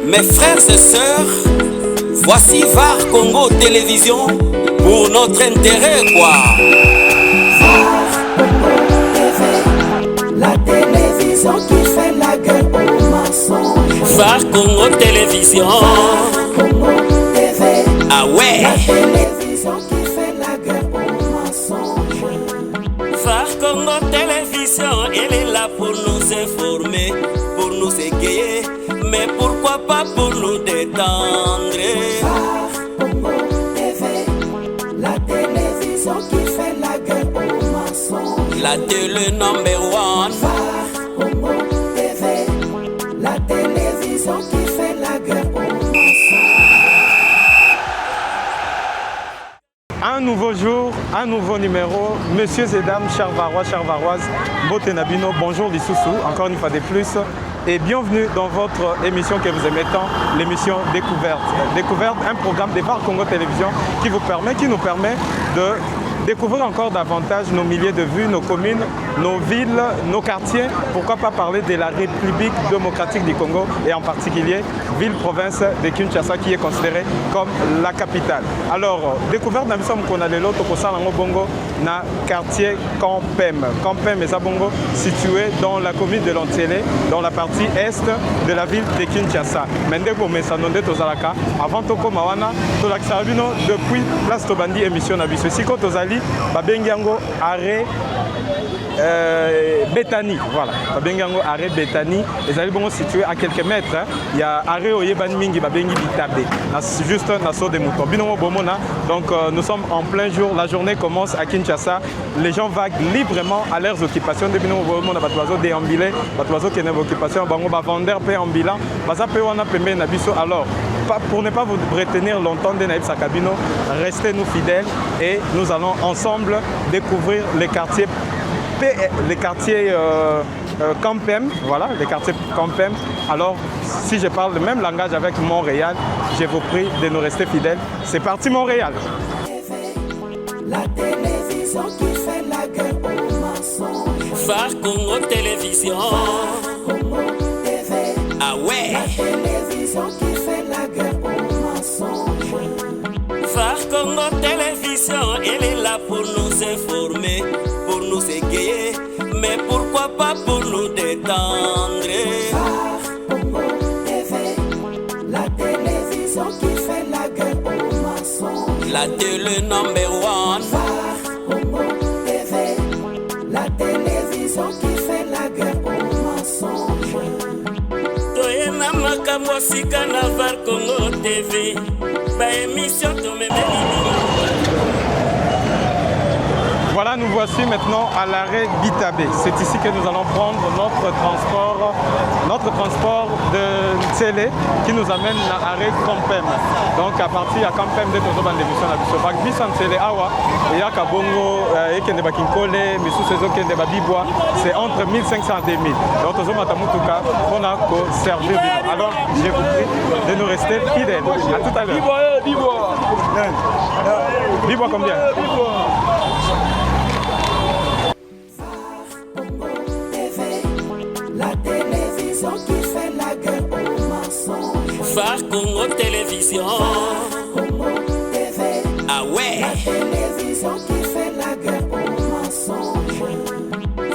Mes frères et sœurs, voici VAR Congo Télévision pour notre intérêt quoi. La télévision qui fait la guerre aux mensonges. VAR Congo Télévision. Congo TV. Ah ouais. La télévision qui fait la guerre aux mensonges. VAR Congo Télévision, elle est là pour nous informer, pour nous égayer, mais pourquoi pas pour nous détendre. VAR Congo TV. La télévision qui fait la guerre aux mensonges. La télé number one. VAR Congo TV. La télévision qui fait la guerre aux mensonges. Un nouveau jour, un nouveau numéro. Messieurs et dames, chers Varois, chères Varoises, Bote Nabino, bonjour les Soussous, encore une fois de plus. Et bienvenue dans votre émission que vous aimez tant, l'émission Découverte. Découverte, un programme des VAR Congo Télévision qui nous permet de découvrir encore davantage nos milliers de vues, nos communes, nos villes, nos quartiers. Pourquoi pas parler de la République démocratique du Congo et en particulier ville-province de Kinshasa qui est considérée comme la capitale. Alors, découverte, nous sommes qu'on a de l'autre pour ça, bongo, na quartier Campem. Campem est bongo situé dans la commune de Lantiélé, dans la partie est de la ville de Kinshasa. Mendeko Mesanonde Tozalaka, avant Toko Mawana, Tolaksarabino, depuis Place Tobandi émission Nabiso. Siko Tozali, Babengiango arrêt Bethany, voilà. Babengiango arrêt Bethany. Les allées sont situés à quelques mètres. Il y a arrêt Oyeban Mingi Babengi Bitabe. Juste un assaut de moutons. Binomo Bomona. Donc nous sommes en plein jour. La journée commence à Kinshasa. Les gens vaguent librement à leurs occupations. De Binomo Bomona, Batoiseau déambulé, Batoiseau qui est en occupation, Bango Bavander P ambulant, Bazape Wana Pembe Nabiso. Alors, pour ne pas vous retenir longtemps de Naïb Sakabino, restez-nous fidèles et nous allons ensemble découvrir les quartiers Campem, voilà, les quartiers Campem. Alors, si je parle le même langage avec Montréal, je vous prie de nous rester fidèles. C'est parti Montréal. La télévision qui fait la guerre aux mensonges. VAR Congo Télévision. Congo TV. Ah ouais. La télévision qui fait la guerre aux mensonges. VAR Congo Télévision, elle est là pour nous informer, pour nous égayer, mais pourquoi pas pour nous détendre. VAR Congo TV. La télévision qui fait la guerre aux mensonges. La télé number one. VAR Congo TV. La télévision qui fait la guerre aux mensonges. Toyena makambo sika na VAR Congo TV. Ba émission Voilà, nous voici maintenant à l'arrêt Bitabe. C'est ici que nous allons prendre notre transport de télé qui nous amène à l'arrêt Campem. Donc à partir de Campem de Tozoban l'émission la Bisobak Bisan Télé Awa et à Kabongo et Kende Bakinkole, mais sous ces eaux Kende Babibois, c'est entre 1500 et 2000. Donc Tozoban Tamutuka, on a servi. Alors je vous prie de nous rester fidèles. À tout à l'heure. Bibois combien? La télévision qui fait la guerre aux mensonges. VAR Congo Télévision. Congo TV. Ah ouais. La télévision qui fait la guerre aux mensonges.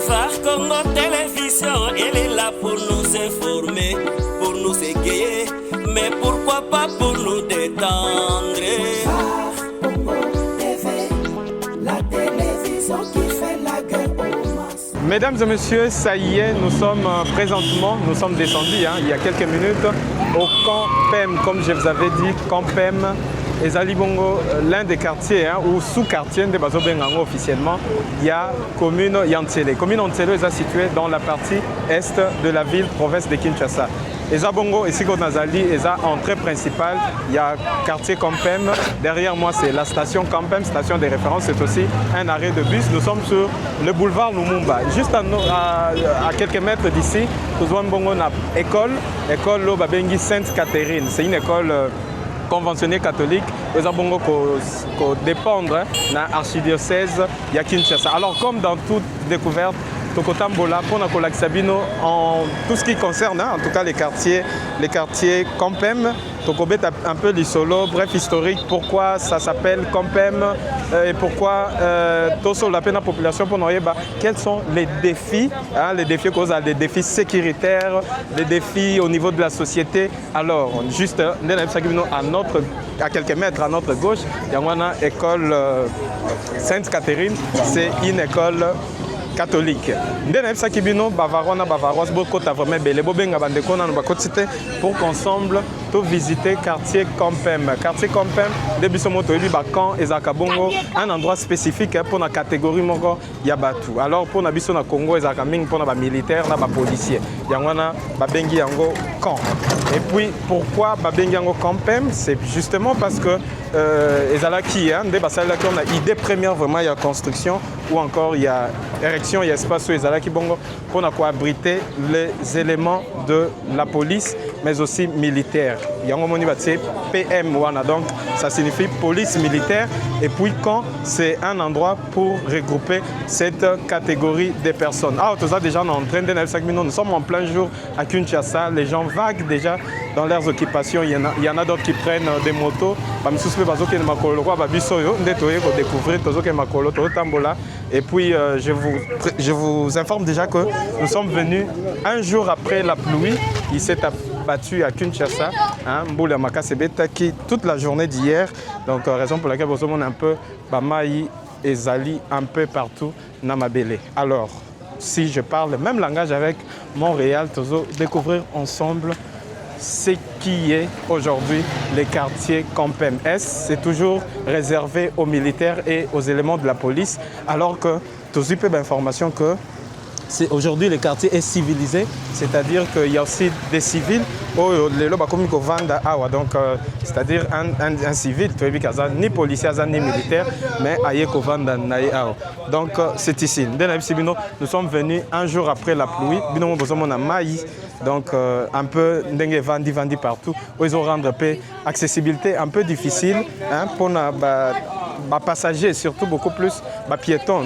VAR Congo Télévision, elle est là pour nous informer, pour nous égayer, mais pourquoi pas pour nous détendre. VAR Congo TV. La télévision qui fait la guerre aux mensonges. Mesdames et messieurs, ça y est, nous sommes descendus il y a quelques minutes au Campem, comme je vous avais dit, Campem. Et Zalibongo, l'un des quartiers ou sous-quartiers de Bazobengango officiellement, il y a commune Yantiélé. Commune Yantiélé est située dans la partie est de la ville, province de Kinshasa. Et Zabongo, ici au Nazali, et entrée principale, il y a quartier Campem. Derrière moi, c'est la station Campem, station de référence. C'est aussi un arrêt de bus. Nous sommes sur le boulevard Lumumba. Juste à quelques mètres d'ici, nous avons une école Lobabengi Sainte-Catherine. C'est une école conventionnée catholique. Nous avons dépendre de l'archidiocèse de Kinshasa. Alors, comme dans toute découverte, Tokotambola pour Nakolak Sabino en tout ce qui concerne, en tout cas les quartiers Compem. Tokobet un peu les solos, bref historique, pourquoi ça s'appelle Compem et pourquoi Toso la peine la population pour nous quels sont les défis causent des défis sécuritaires, des défis au niveau de la société. Alors, juste à quelques mètres à notre gauche, il y a une école Sainte-Catherine, c'est une école catholique. Pour qu'ensemble tout visiter quartier Compem. Quartier Compem, un endroit spécifique pour la catégorie moko yabatu. Alors pour la biso na Congo, pour les militaires, les policiers. Yangwana babengi yango camp. Et puis pourquoi babengi yango Compem? C'est justement parce que on a idée première vraiment il y a construction ou encore il y a érection, il y a espace où ils bongo pour abriter les éléments de la police mais aussi militaire. Il y a un PM donc ça signifie police militaire et puis quand c'est un endroit pour regrouper cette catégorie de personnes. Ah, tout ça déjà en train de nous sommes en plein jour à Kinshasa, les gens vaguent déjà dans leurs occupations. Il y en a d'autres qui prennent des motos. Et puis je vous informe déjà que nous sommes venus un jour après la pluie. Il s'est abattu à Kinshasa, Mboula Makasebeta, qui toute la journée d'hier. Donc raison pour laquelle vous avez un peu Bamaï et Zali un peu partout Namabele. Alors si je parle le même langage avec Montréal, Tozo, découvrir ensemble ce qui est aujourd'hui les quartiers Compem. C'est toujours réservé aux militaires et aux éléments de la police, alors que tout peu d'informations que aujourd'hui le quartier est civilisé, c'est-à-dire qu'il y a aussi des civils, donc c'est-à-dire un civil, ni policier ni militaire, mais donc c'est ici. Nous sommes venus un jour après la pluie, donc un peu vandi partout, où ils ont rendu accessibilité un peu difficile pour les passagers, surtout beaucoup plus les piétons,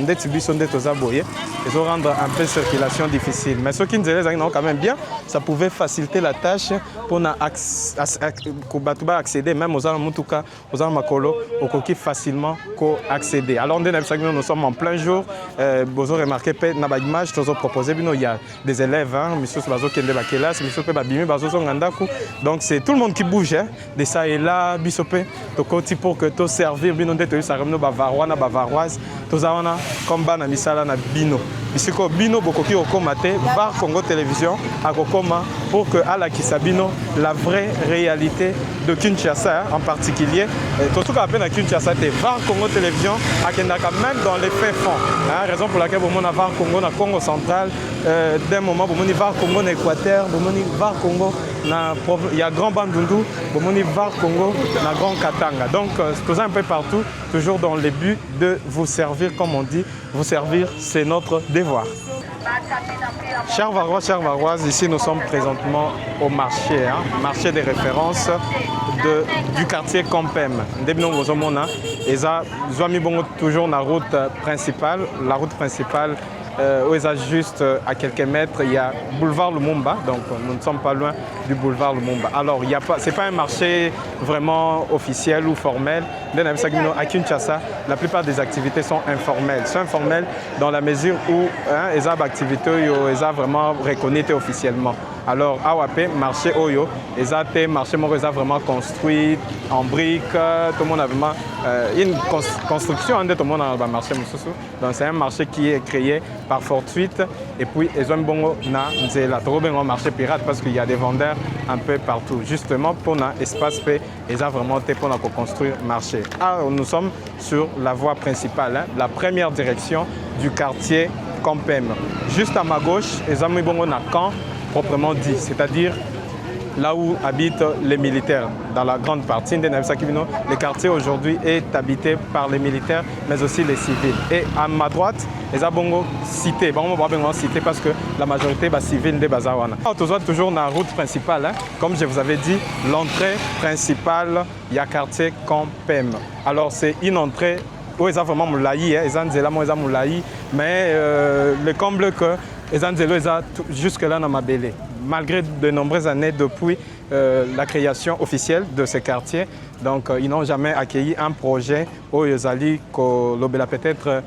ils ont rendu un peu circulation difficile. Mais ce qui nous est quand même bien, ça pouvait faciliter la tâche pour accéder même aux armes, aux armes à colo, au coquille facilement accéder. Alors nous sommes en plein jour. Vous avez remarqué dans l'image, nous avons proposé, il y a des élèves, donc c'est tout le monde qui bouge, de ça et là, pour que tout servir, combat na misala na bino bisiko bino bokoki okomate VAR Congo Télévision akokoma pour que ala kisabino la vraie réalité de Kinshasa en particulier surtout quand appelle à Kinshasa c'est VAR Congo Télévision akendaka même dans les faits fonds raison pour laquelle bomona VAR Congo na Congo central d'un moment bomoni VAR Congo na Équateur bomoni VAR Congo na il y a Grand Bandundu bomoni VAR Congo na Grand Katanga donc c'est un peu partout toujours dans le but de vous servir comme on dit vous servir c'est notre devoir. Chers Varois, chers Varoises, ici nous sommes présentement au marché, marché des références du quartier Compem. Depuis nous sommes toujours la route principale, où il y a juste à quelques mètres, il y a boulevard Lumumba, donc nous ne sommes pas loin du boulevard Lumumba. Alors, ce n'est pas un marché vraiment officiel ou formel. À Kinshasa, la plupart des activités sont informelles. Sont informelles dans la mesure où les activités sont vraiment reconnues officiellement. Alors, AWAP, marché Oyo, les marché vraiment construit en briques, tout le monde a vraiment une construction, tout le monde a un marché. Donc, c'est un marché qui est créé par fortuite et puis ils ont un marché pirate parce qu'il y a des vendeurs un peu partout. Justement, pour un espace paix, ils ont vraiment été pour construire le marché. Alors, nous sommes sur la voie principale, la première direction du quartier Compem. Juste à ma gauche, ils ont mis un camp proprement dit, c'est-à-dire là où habitent les militaires. Dans la grande partie le quartier aujourd'hui est habité par les militaires, mais aussi les civils. Et à ma droite, les abongo cité, cité parce que la majorité est civile de Bazawana. Toujours dans la route principale, comme je vous avais dit, l'entrée principale, il y a quartier Compem. Alors c'est une entrée où ils ont vraiment moulaï, ils ont nzela mo ils ont moulaï, mais le comble que ils ont nzela ils ont jusque là dans ma belle. Malgré de nombreuses années depuis la création officielle de ces quartiers, donc ils n'ont jamais accueilli un projet où ils allaient peut-être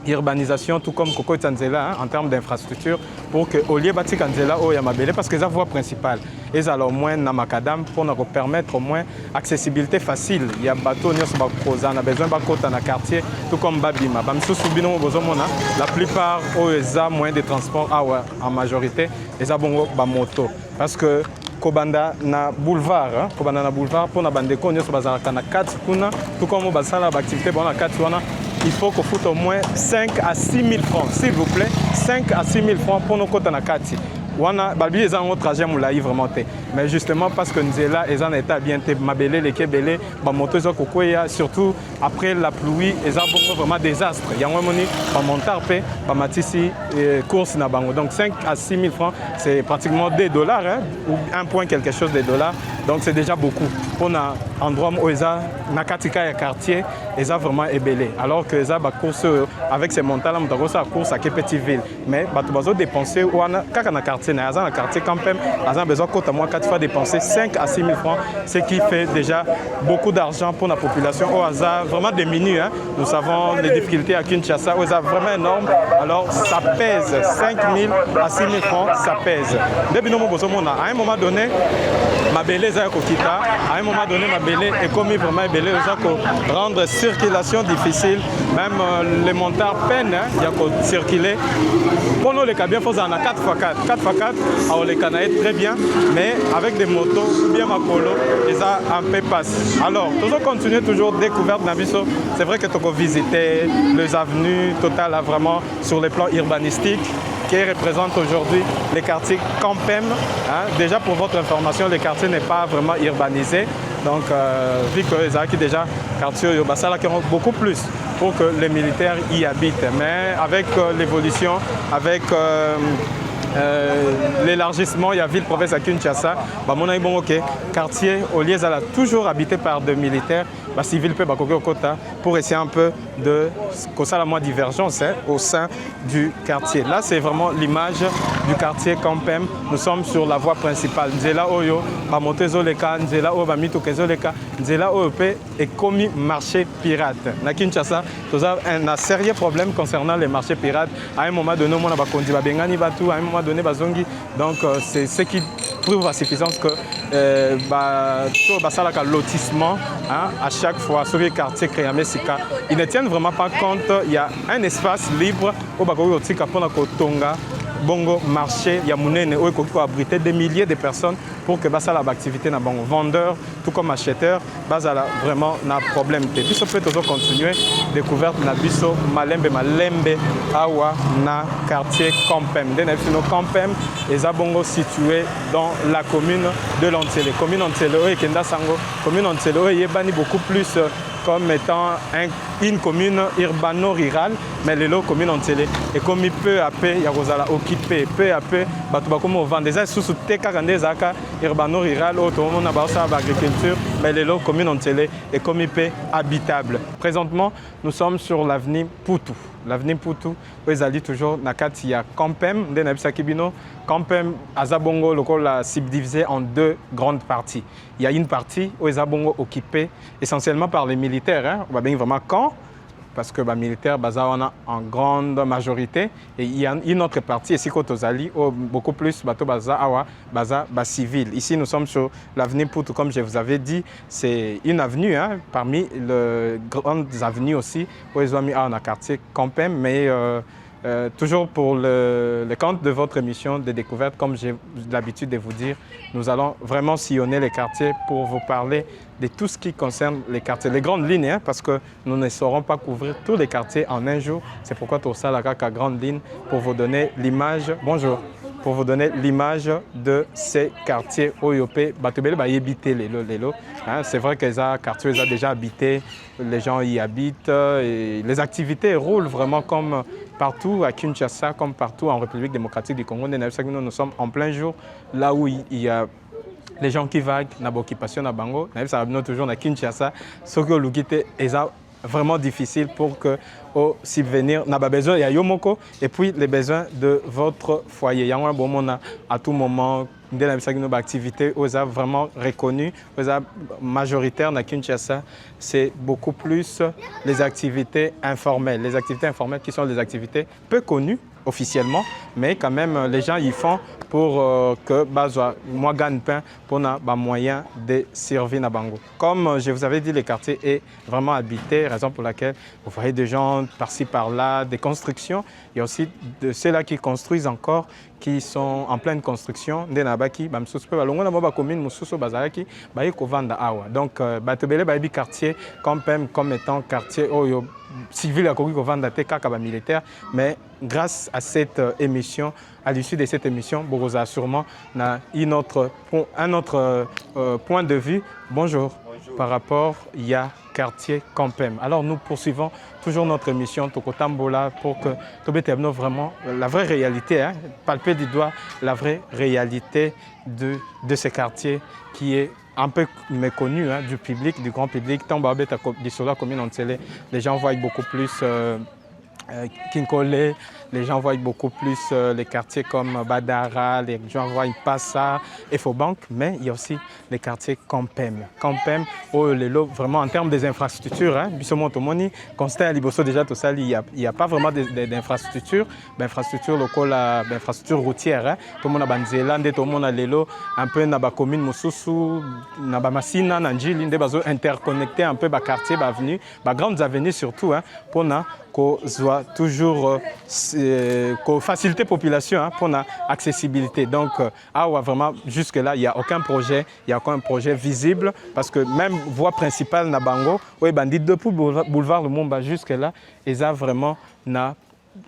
urbanisation, tout comme Koko Tanzela, en termes d'infrastructure, pour que au lieu de Tanzela, au Yamabele, parce que c'est la voie principale. Et alors au moins dans Macadam pour nous permettre au moins accessibilité facile. Il y a bateau, on a besoin de côté dans le quartier, tout comme Babima. La plupart ont moyens de transport en majorité, ils ont moto. Parce que Kobanda na boulevard, Kobanda na boulevard pour na bandeko nyoso bazalaka na 4 kuna, tout comme basala activité bon na 4 wana. Il faut qu'on foute au moins 5 à 6 000 francs, s'il vous plaît. 5 à 6 000 francs pour nos côtes en Akati. Ils ont un trajet moulaï vraiment. Mais justement parce que nous sommes là, ils ont un état bien mabélé, les kébélés, surtout après la pluie, ils ont vraiment désastre. Il y a un moment montarpe, matisi, course na bango. Donc 5 à 6 000 francs, c'est pratiquement des dollars, hein, ou un point quelque chose de dollars. Donc c'est déjà beaucoup. On a un endroit où ils ont Nakatika et quartier, ils ont vraiment ébélé. Alors que ils ont course avec ces montagnes, ils ont course à quelle petite ville. Mais ils ont dépensé, quand on a quartier, dans un quartier quand même, ils ont besoin de moins 4 fois dépenser 5 à 6 000 francs, ce qui fait déjà beaucoup d'argent pour la population. Au hasard, vraiment diminué. Hein. Nous savons les difficultés à Kinshasa, c'est vraiment énorme. Alors ça pèse 5 000 à 6 000 francs, ça pèse. À un moment donné, ma belle est à un moment donné, ma belle est commis vraiment belle, rendre circulation difficile. Même les montards peinent, hein, il y a qu'à circuler. Pour nous, les cabines, il faut en 4x4. 4x4, on les canaille très bien, mais avec des motos, ou bien ma colo, ils ont un peu passe. Alors, toujours continuer, toujours découverte d'Abisso. C'est vrai que tu peux visiter les avenues totales, vraiment sur les plans urbanistiques, qui représente aujourd'hui les quartiers Campem. Hein. Déjà pour votre information, le quartier n'est pas vraiment urbanisé. Donc, vu que les acquis déjà quartier Yobasala qui ont beaucoup plus pour que les militaires y habitent. Mais avec l'évolution, avec l'élargissement, il y a ville province à Kinshasa, mon bon ok, quartier au lieu d'être toujours habité par des militaires, civil peut pour essayer un peu de causer la moins divergence hein, au sein du quartier. Là, c'est vraiment l'image du quartier Campem. Nous sommes sur la voie principale. Nzela Oyo, Bamontezoleka, Nzela Oyo, Bamitokezoleka, Nzela Oyo est commis marché pirate. Na Kinshasa, nous avons un sérieux problème concernant les marchés pirates. À un moment donné, on a Bakondi Babengani Batou, à un moment donné, Bazongi. Donc, c'est ce qui prouve à suffisance que lotissement hein, à chaque fois sur les quartiers Créamé Sika, ils ne tiennent vraiment pas compte. Il y a un espace libre au Bakoyo Tika pour Tonga. Bongo marché, il y a Mounene où il faut abriter des milliers de personnes pour que ça la activité na bon vendeur tout comme acheteur basala vraiment na problème te biso peut toujours continuer découverte na biso malembe awa na quartier Campem de Campem et Zabongo situé dans la commune de Lantsele commune Lantsele et Kenda Sango commune Lantsele et bani beaucoup plus comme étant une commune urbano-rurale, mais les lots communes entières. Et comme peu à peu, il y a occupé, peu à peu, comme on vend des sous urbano-rural, on a l'agriculture, mais les lots communes entières et comme peu habitable. Présentement, nous sommes sur l'avenue Poutou. L'avenue Poutou, où ils allaient toujours il y a Campem, Campem, Azabongo, le col a subdivisé en deux grandes parties. Il y a une partie où Azabongo occupée essentiellement par les militaires, hein. On va bien vraiment camp, parce que les militaires on a en grande majorité. Et il y a une autre partie ici, Kotozali, où beaucoup plus bateau civil. Ici, nous sommes sur l'avenue Poutou, comme je vous avais dit, c'est une avenue, hein, parmi les grandes avenues aussi, où ils ont mis un quartier Campem, mais toujours pour le compte de votre émission de découverte, comme j'ai l'habitude de vous dire, nous allons vraiment sillonner les quartiers pour vous parler de tout ce qui concerne les quartiers, les grandes lignes, hein, parce que nous ne saurons pas couvrir tous les quartiers en un jour. C'est pourquoi tout ça, la grande ligne, pour vous donner l'image. Bonjour. Pour vous donner l'image de ces quartiers Oyopé, Batobele, habité les lots. C'est vrai que les quartiers ont déjà habité, les gens y habitent, et les activités roulent vraiment comme partout à Kinshasa, comme partout en République démocratique du Congo. Nous sommes en plein jour, là où il y a les gens qui vaguent, dans l'occupation à Bango, nous sommes toujours à Kinshasa, ce que l'occupation est vraiment difficile pour que au subvenir n'a pas besoin il y a yomoko et puis les besoins de votre foyer. Il y a un bon moment à tout moment des activités aux a vraiment reconnues, aux a majoritaires à Kinshasa, c'est beaucoup plus les activités informelles. Les activités informelles qui sont des activités peu connues officiellement, mais quand même les gens y font pour que moi gagne pain pour na moyen de survie na bango. Comme je vous avais dit, le quartier est vraiment habité, raison pour laquelle vous voyez des gens par-ci par-là, des constructions. Il y a aussi de ceux-là qui construisent encore, qui sont en pleine construction. Donc, Batobele Baïbi quartier, comme étant quartier civil militaire, mais grâce à cette émission, à l'issue de cette émission, Bogoza sûrement a un autre point de vue. Bonjour. Par rapport à quartier Campem. Alors nous poursuivons toujours notre émission Tokotambola pour que Tobetebno vraiment la vraie réalité, palper du doigt la vraie réalité de ce quartier qui est un peu méconnu du public, du grand public. Tambabet du Sola commune en télé, les gens voient beaucoup plus Kinkole, les gens voient beaucoup plus les quartiers comme Badara, les gens voient Passa, Efobank, mais il y a aussi les quartiers Campem. Campem, vraiment en termes des infrastructures, Bissomontomoni, Constant à Liboso déjà tout ça, il n'y a pas vraiment d'infrastructures, d'infrastructures locales, d'infrastructures routières. Tout le monde a Banzela, tout le monde a Lelo, un peu dans la commune Moussousou, dans la Massina, dans Njili, interconnecter un peu les quartiers, les avenues, les grandes avenues surtout, pour qu'on soit toujours faciliter la population pour l'accessibilité. Donc, vraiment, jusque-là, il n'y a aucun projet, visible parce que même voie principale na Bango, depuis boulevard Lumumba jusque-là, ils ont vraiment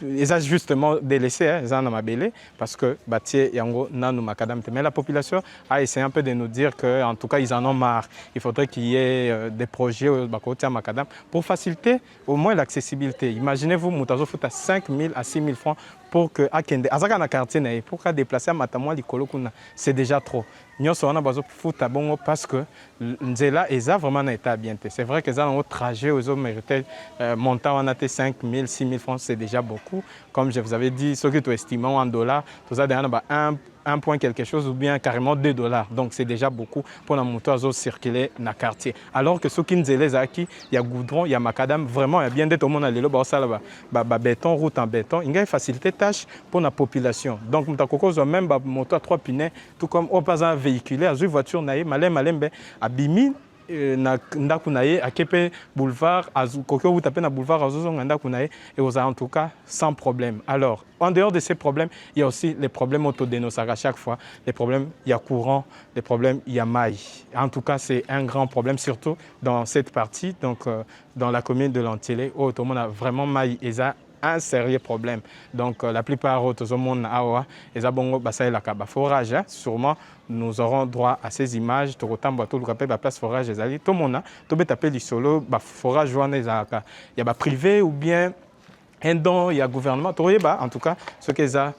ils ont justement délaissé, ils ont mabélé parce que Batié Yango Nanou Makadam. Mais la population a essayé un peu de nous dire qu'en tout cas ils en ont marre. Il faudrait qu'il y ait des projets au Bakotia Makadam pour faciliter au moins l'accessibilité. Imaginez-vous, Moutazo fout à 5 000 à 6 000 francs pour que Akende, Azaka na quartier, pour qu'à déplacer à Matamwa Likolo Kuna, c'est déjà trop. Nous sommes en fout à Bongo parce que Nzela Eza vraiment n'a été bien. C'est vrai que ça, dans notre trajet aux hommes mérités, montant en a 5 000, 6 000 francs, c'est déjà beaucoup. Comme je vous avais dit, ce que tu estimes en dollars, tout ça derrière un point quelque chose ou bien carrément 2 $. Donc c'est déjà beaucoup pour la moto à circuler dans le quartier. Alors que ceux qui nous élèvent il y a goudron, il y a macadam, vraiment il y a bien d'être au monde à l'élo, béton, route en béton, il y a une facilité tâche pour la population. Donc nous avons même moto à 3 pinets, tout comme au pas un véhiculé, à une voiture naïe, malem à bimi. Ndakunaye à Kepe boulevard Kokyo ou tapé na boulevard Azuzong Ndakunaye et aux en tout cas sans problème. Alors en dehors de ces problèmes, il y a aussi les problèmes autodénoncés à chaque fois. Les problèmes, il y a courant, les problèmes, il y a maille. En tout cas, c'est un grand problème surtout dans cette partie, donc dans la commune de Lantélé où tout le monde a vraiment maille et ça un sérieux problème. Donc la plupart des gens ils ont forage. Sûrement, nous aurons droit à ces images. Tout le place forage. Tout le monde a le solo forage. Il y a privé ou bien un don, il y a gouvernement. En tout cas, ce qu'ils ont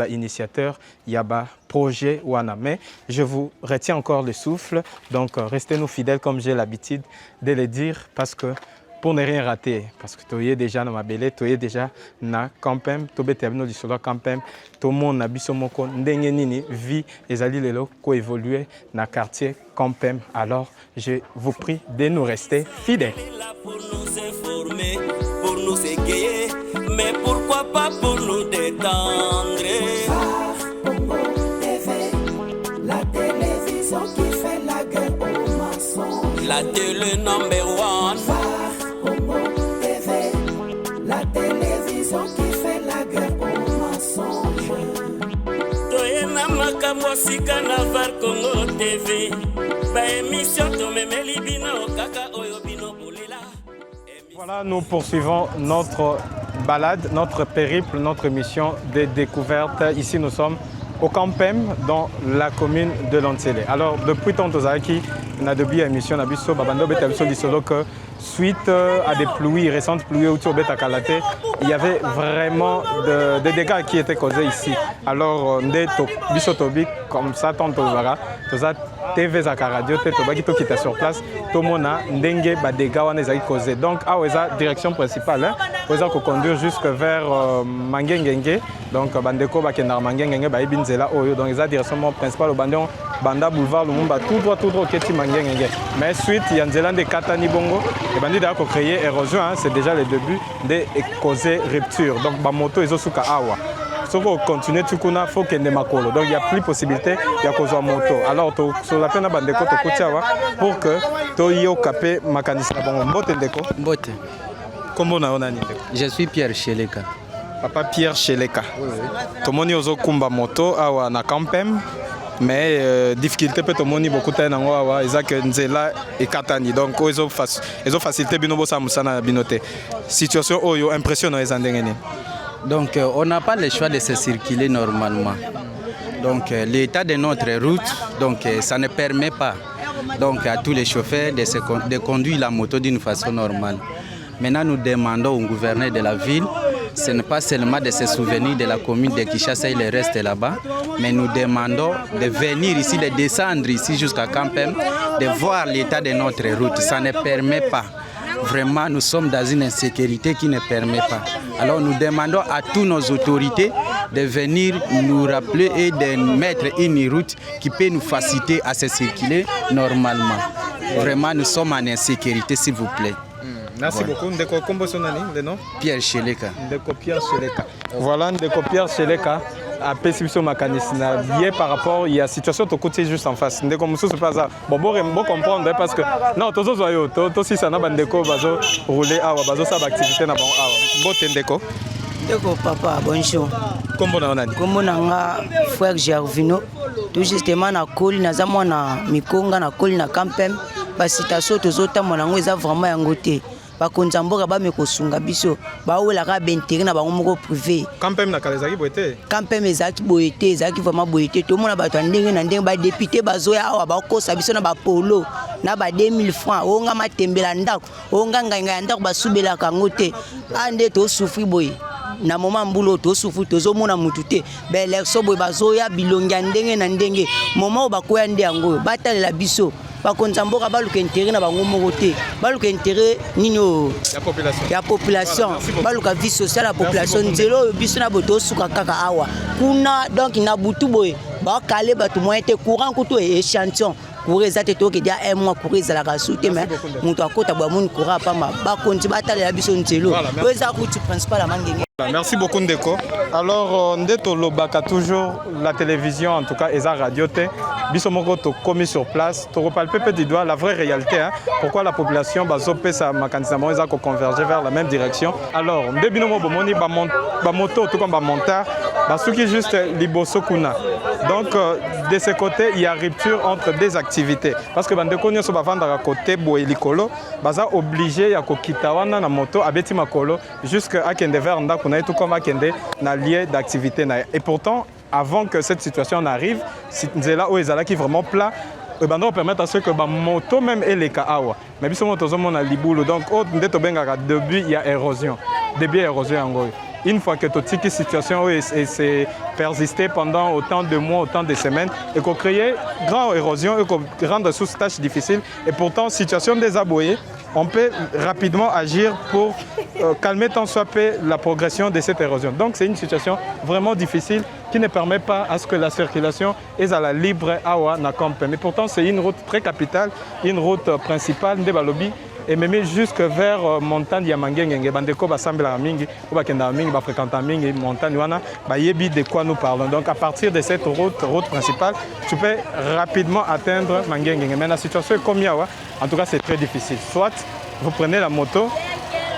initiateur, il y a un projet. Mais je vous retiens encore le souffle. Donc restez-nous fidèles comme j'ai l'habitude de le dire parce que pour ne rien rater, parce que tu es déjà dans ma belle, tu es déjà dans Campem, tu es déjà dans Campem, tout le monde a bisomoko, ndengenini, vie, et ali lelo, ko évoluer dans le quartier Campem. Alors, je vous prie de nous rester fidèles. Pour nous informer, pour nous égayer, mais pourquoi pas pour nous détendre. Congo TV, la télévision qui fait la guerre aux mensonges. La télé number one. Congo TV, la télévision qui fait la guerre aux mensonges. Toyena makambo sika na var Congo TV. Ba émission to memeli bino kaka oyo bino bolela. Voilà, nous poursuivons notre balade, notre périple, notre mission de découverte. Ici, nous sommes au Campem, dans la commune de Lantélé. Alors, depuis Tontozaki, on a depuis l'émission Nabiso, Babando Betabiso Disolo, que suite à des pluies, récentes pluies autour de Betakalate, il y avait vraiment des dégâts qui étaient causés ici. Alors, Bisotobi, comme ça, Tontozara, TV za radio te to baki to kita sur place to mona ndenge ba dégâts wana ezaki causé. Donc awa eza direction principale hein pour ça ko conduire jusque vers Mangengenge. Donc bandeko bakenda Mangengenge ba ebinzela oyo donc eza direction principale au bandon banda boulevard Lumumba tout droit keti Mangengenge. Mais suite il y a nzela de Katani Bongo et bandi da ko créer érosion hein, c'est déjà le début de causer rupture. Donc ba moto ezosuka awa. Si on continue tout il faut qu'il y ait des makolo. Donc il n'y a plus de possibilité de causer une moto. Alors sur la peine de pour que tu aies capé ma mécanisme. Mbote. Comment on a dit? Je suis Pierre Cheleka. Papa Pierre Cheleka. Tout le monde a une moto à Campem. Mais difficulté peut tout le monde beaucoup de temps Isaac Nzela et Katani. Donc ils ont facilité binobo samusana binoté. Situation impressionnante les andengeni. Donc on n'a pas le choix de se circuler normalement. Donc l'état de notre route, donc ça ne permet pas donc à tous les chauffeurs de conduire la moto d'une façon normale. Maintenant nous demandons au gouverneur de la ville, ce n'est pas seulement de se souvenir de la commune de Kinshasa et le reste là-bas, mais nous demandons de venir ici, de descendre ici jusqu'à Campem, de voir l'état de notre route. Ça ne permet pas. Vraiment, nous sommes dans une insécurité qui ne permet pas. Alors nous demandons à toutes nos autorités de venir nous rappeler et de mettre une route qui peut nous faciliter à se circuler normalement. Vraiment, nous sommes en insécurité, s'il vous plaît. Merci beaucoup. Ndeko kombo sonani, le nom? Pierre Cheleka. Ndeko Pierre Cheleka. Voilà, Ndeko Pierre Cheleka. À perception mécanisme bien par rapport il y a situation de côté juste en face ndeko musu c'est pas ça bon comprendre parce que non tous zoyo to si ça na bandeko bazo rouler awa bazo ça activité na bon awa mbote ndeko papa bonjour kombo na onani kombo na nga frère Gervino tout justement na koli na za mwana mikonga na koli na Campem ba citation tozota mwana ngo eza vraiment yango te bakonza mboka bamekosunga biso baolaka bentérêt na bango moko privé Campem na kalezaki boete Campem ezaki boete ezaki vraiment boete to mona bato ndenge na ndenge ba député bazoya awa bakosa biso na ba polo na ba 2000 francs onga matembela ndako onga nganga ndako basubelaka ngo te ande to souffrir boye na moment mbulo to souffrir tozomona mutu te ba élection boye bazoya bilongi ndenge na ndenge moment bakoya nde yango batalela biso bakonza mboka baluka intérêt na bango moko te baluka intérêt nino ya population baluka vie sociale ya population nzelo biso na boto suka kaka awa kuna donc na butu boye ba kale bato moyen te courant kuto échantillon pour ezate to ke dia un mois pour ezala soute mais muto akota ba mun courant pa ma ba konti batalela biso nzelo eza kuti principal ya Mangenge. Merci beaucoup Ndeko. Alors Ndeto Lobaka toujours la télévision en tout cas et la radio te biso moko to commis sur place to repalper peu du doigt la vraie réalité hein. Pourquoi la population bazopé sa mécanisme ils a converger vers la même direction. Alors ndebino mo bomoni ba moto tout comme ba montar ba souki juste liboso kuna. Donc de ce côté il y a rupture entre des activités parce que bande konyo so ba vendre à côté boye likolo baza obligé ya ko kitawana na moto abeti makolo jusqu'à kende vers ndako na tout comme akende na lieu d'activité na et pourtant avant que cette situation n'arrive, si Nzela ou Ezala qui vraiment plat, ben on permet à ce que ma moto même et les kawa. Mais bis moto zomo na liboulou donc au ndeto benga début il y a érosion, début érosion en gros. Une fois que toute cette situation s'est persistée pendant autant de mois, autant de semaines, et qu'on crée grande érosion et qu'on rende sous tâche difficile, et pourtant situation désabouillée, on peut rapidement agir pour calmer tant soit peu la progression de cette érosion. Donc c'est une situation vraiment difficile qui ne permet pas à ce que la circulation est à la libre awa na Campem. Mais pourtant c'est une route très capitale, une route principale de Balobi. Et même jusque vers montagne ya Mangengenge bandeko basambela mingi ou bakenda mingi ba fréquenter mingi montagne wana ba yebi de quoi nous parlons. Donc à partir de cette route principale, tu peux rapidement atteindre Mangengenge. Mais la situation est comme yawa, en tout cas c'est très difficile. Soit vous prenez la moto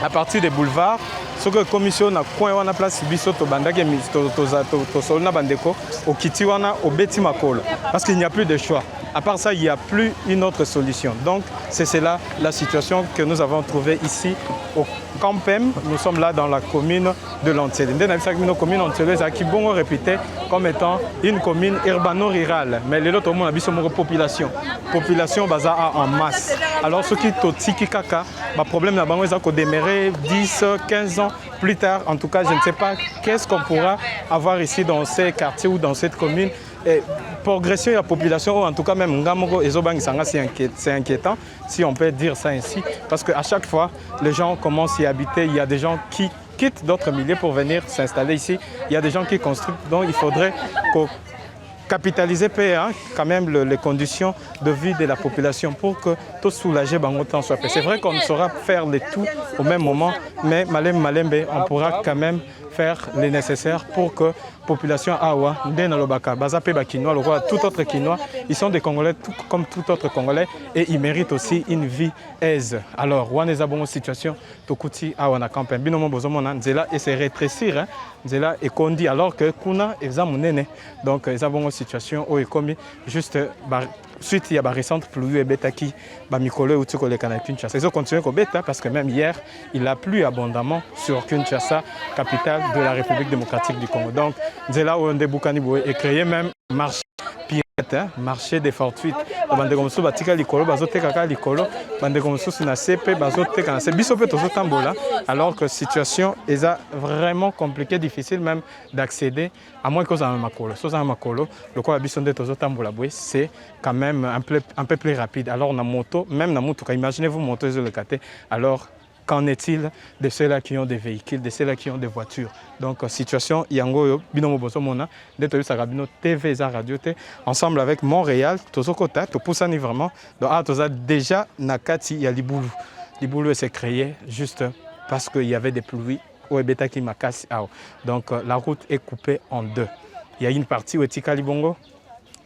à partir des boulevards, ce que la commission na coin wana place biso to bandake to solna bandeko au kiti wana au beti makolo parce qu'il n'y a plus de choix. À part ça, il n'y a plus une autre solution. Donc, c'est cela la situation que nous avons trouvée ici au Campem. Nous sommes là dans la commune de Lantsele. La commune de Lantsele est qui bon réputé comme étant une commune urbano-rurale. Mais les autres, on a vu une population. Population baza en masse. Alors, ce qui est au tiki kaka, le problème là-bas, c'est qu'on démarrer 10, 15 ans plus tard. En tout cas, je ne sais pas qu'est-ce qu'on pourra avoir ici dans ces quartiers ou dans cette commune. Et progression de la population, ou en tout cas même Ngamoko et Zobangisanga, c'est inquiétant, si on peut dire ça ainsi, parce qu'à chaque fois, les gens commencent à y habiter, il y a des gens qui quittent d'autres milieux pour venir s'installer ici, il y a des gens qui construisent, donc il faudrait capitaliser quand même les conditions de vie de la population pour que tout soulager Bangotan soit fait. C'est vrai qu'on ne saura faire le tout au même moment, mais Malembe, on pourra quand même faire le nécessaire pour que la population Awa, Ndenalobaka, Bazape Bakinois, le roi, tout autre Kinois, ils sont des Congolais tout, comme tout autre Congolais et ils méritent aussi une vie aise. Alors, Waneza Bongo situation, Tokuti Awa na campagne, Binomo Bozomona, Nzela et se rétrécir, Nzela et Kondi, alors que Kuna est Zamunene. Donc, ils ont une situation où ils commis juste. Suite, il y a des récentes pluies et bêta qui Mikolo ou Tukole Kana Kinshasa. Ils ont continué au bêta parce que même hier, il a plu abondamment sur Kinshasa, capitale de la République démocratique du Congo. Donc, c'est là où on Boukaniboué et créé même marché pirate, marché des fortuites. Bande comme ça, batika likolo, bazote kaka likolo, bande comme ça, c'est na CP, bazote kana. C'est bisope tozo tambola. Alors que situation est vraiment compliquée, difficile même d'accéder, à moins que ça ait un makolo. Soit un makolo, le quoi bisonde tozo tambola, c'est quand même un peu plus rapide. Alors na moto, même na moto, imaginez-vous monter sur le kate. Alors qu'en est-il de ceux-là qui ont des véhicules, de ceux-là qui ont des voitures? Donc, situation, Yango, Binomo Bosomona, de Sarabino, TV, Radio, ensemble avec Montréal, Tozokota, Topoussani vraiment. Donc, Toza déjà, Nakati, il y a Liboulou. Liboulou s'est créé juste parce qu'il y avait des pluies au Ebeta qui m'a cassé. Donc, la route est coupée en deux. Il y a une partie où est Tikalibongo.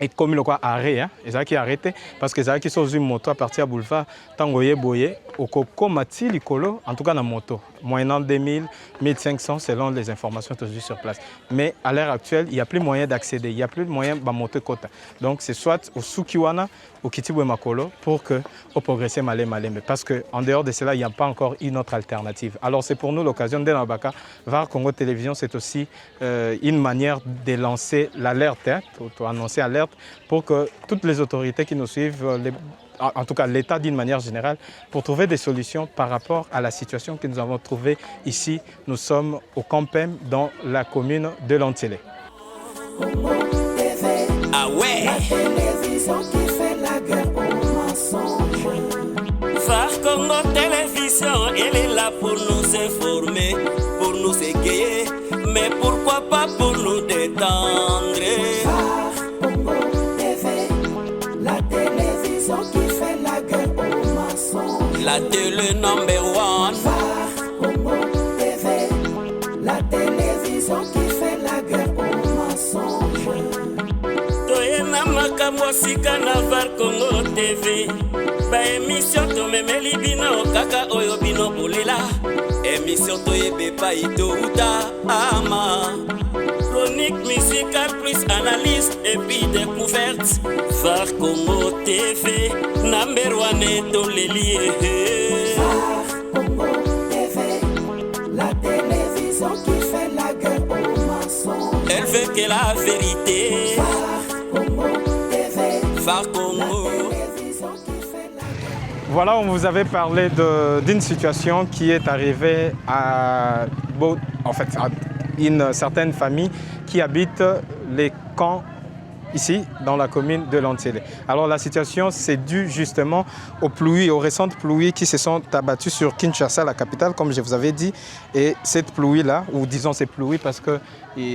Et comme il y a arrêt, ils ont arrêté parce que ils sont une moto à partir du boulevard Tangoye Boye, au Kokomati Likolo, en tout cas dans la moto, moyennant 2000, 1500 selon les informations toujours sur place. Mais à l'heure actuelle, il n'y a plus moyen d'accéder, il n'y a plus de moyen de monter Kota. Donc c'est soit au Sukiwana, au Kitibwe Makolo pour que au progresser Malembe. Parce qu'en dehors de cela, il n'y a pas encore une autre alternative. Alors c'est pour nous l'occasion de l'Abaka. VAR Congo Télévision, c'est aussi une manière de lancer l'alerte, pour annoncer l'alerte pour que toutes les autorités qui nous suivent, en tout cas l'État d'une manière générale, pour trouver des solutions par rapport à la situation que nous avons trouvée ici. Nous sommes au Campem dans la commune de Lantilé. Ah ouais, la télévision qui fait la guerre aux mensonges. VAR Congo Télévision, elle est là pour nous informer, pour nous égayer, mais pourquoi pas pour nous détendre. VAR Congo TV, la télévision qui fait la guerre aux mensonges. La télé number one. VAR Congo TV, la télévision qui fait la guerre aux mensonges. Toyena makambo sika na VAR Congo TV. Ba émission to memeli bino kaka oyo bino bolela. Émission to yebe pa ito uta ama. Chronique musicale plus analyse et puis découverte. VAR Congo TV, number one to l'élié. VAR Congo TV, la télévision qui fait la guerre aux mensonges. Elle veut que la vérité. VAR Congo TV, VAR Congo. Voilà, on vous avait parlé d'une situation qui est arrivée à une certaine famille qui habite les camps ici dans la commune de Lantilé. Alors la situation c'est dû justement aux pluies, aux récentes pluies qui se sont abattues sur Kinshasa, la capitale, comme je vous avais dit. Et cette pluie-là, ou disons ces pluies parce que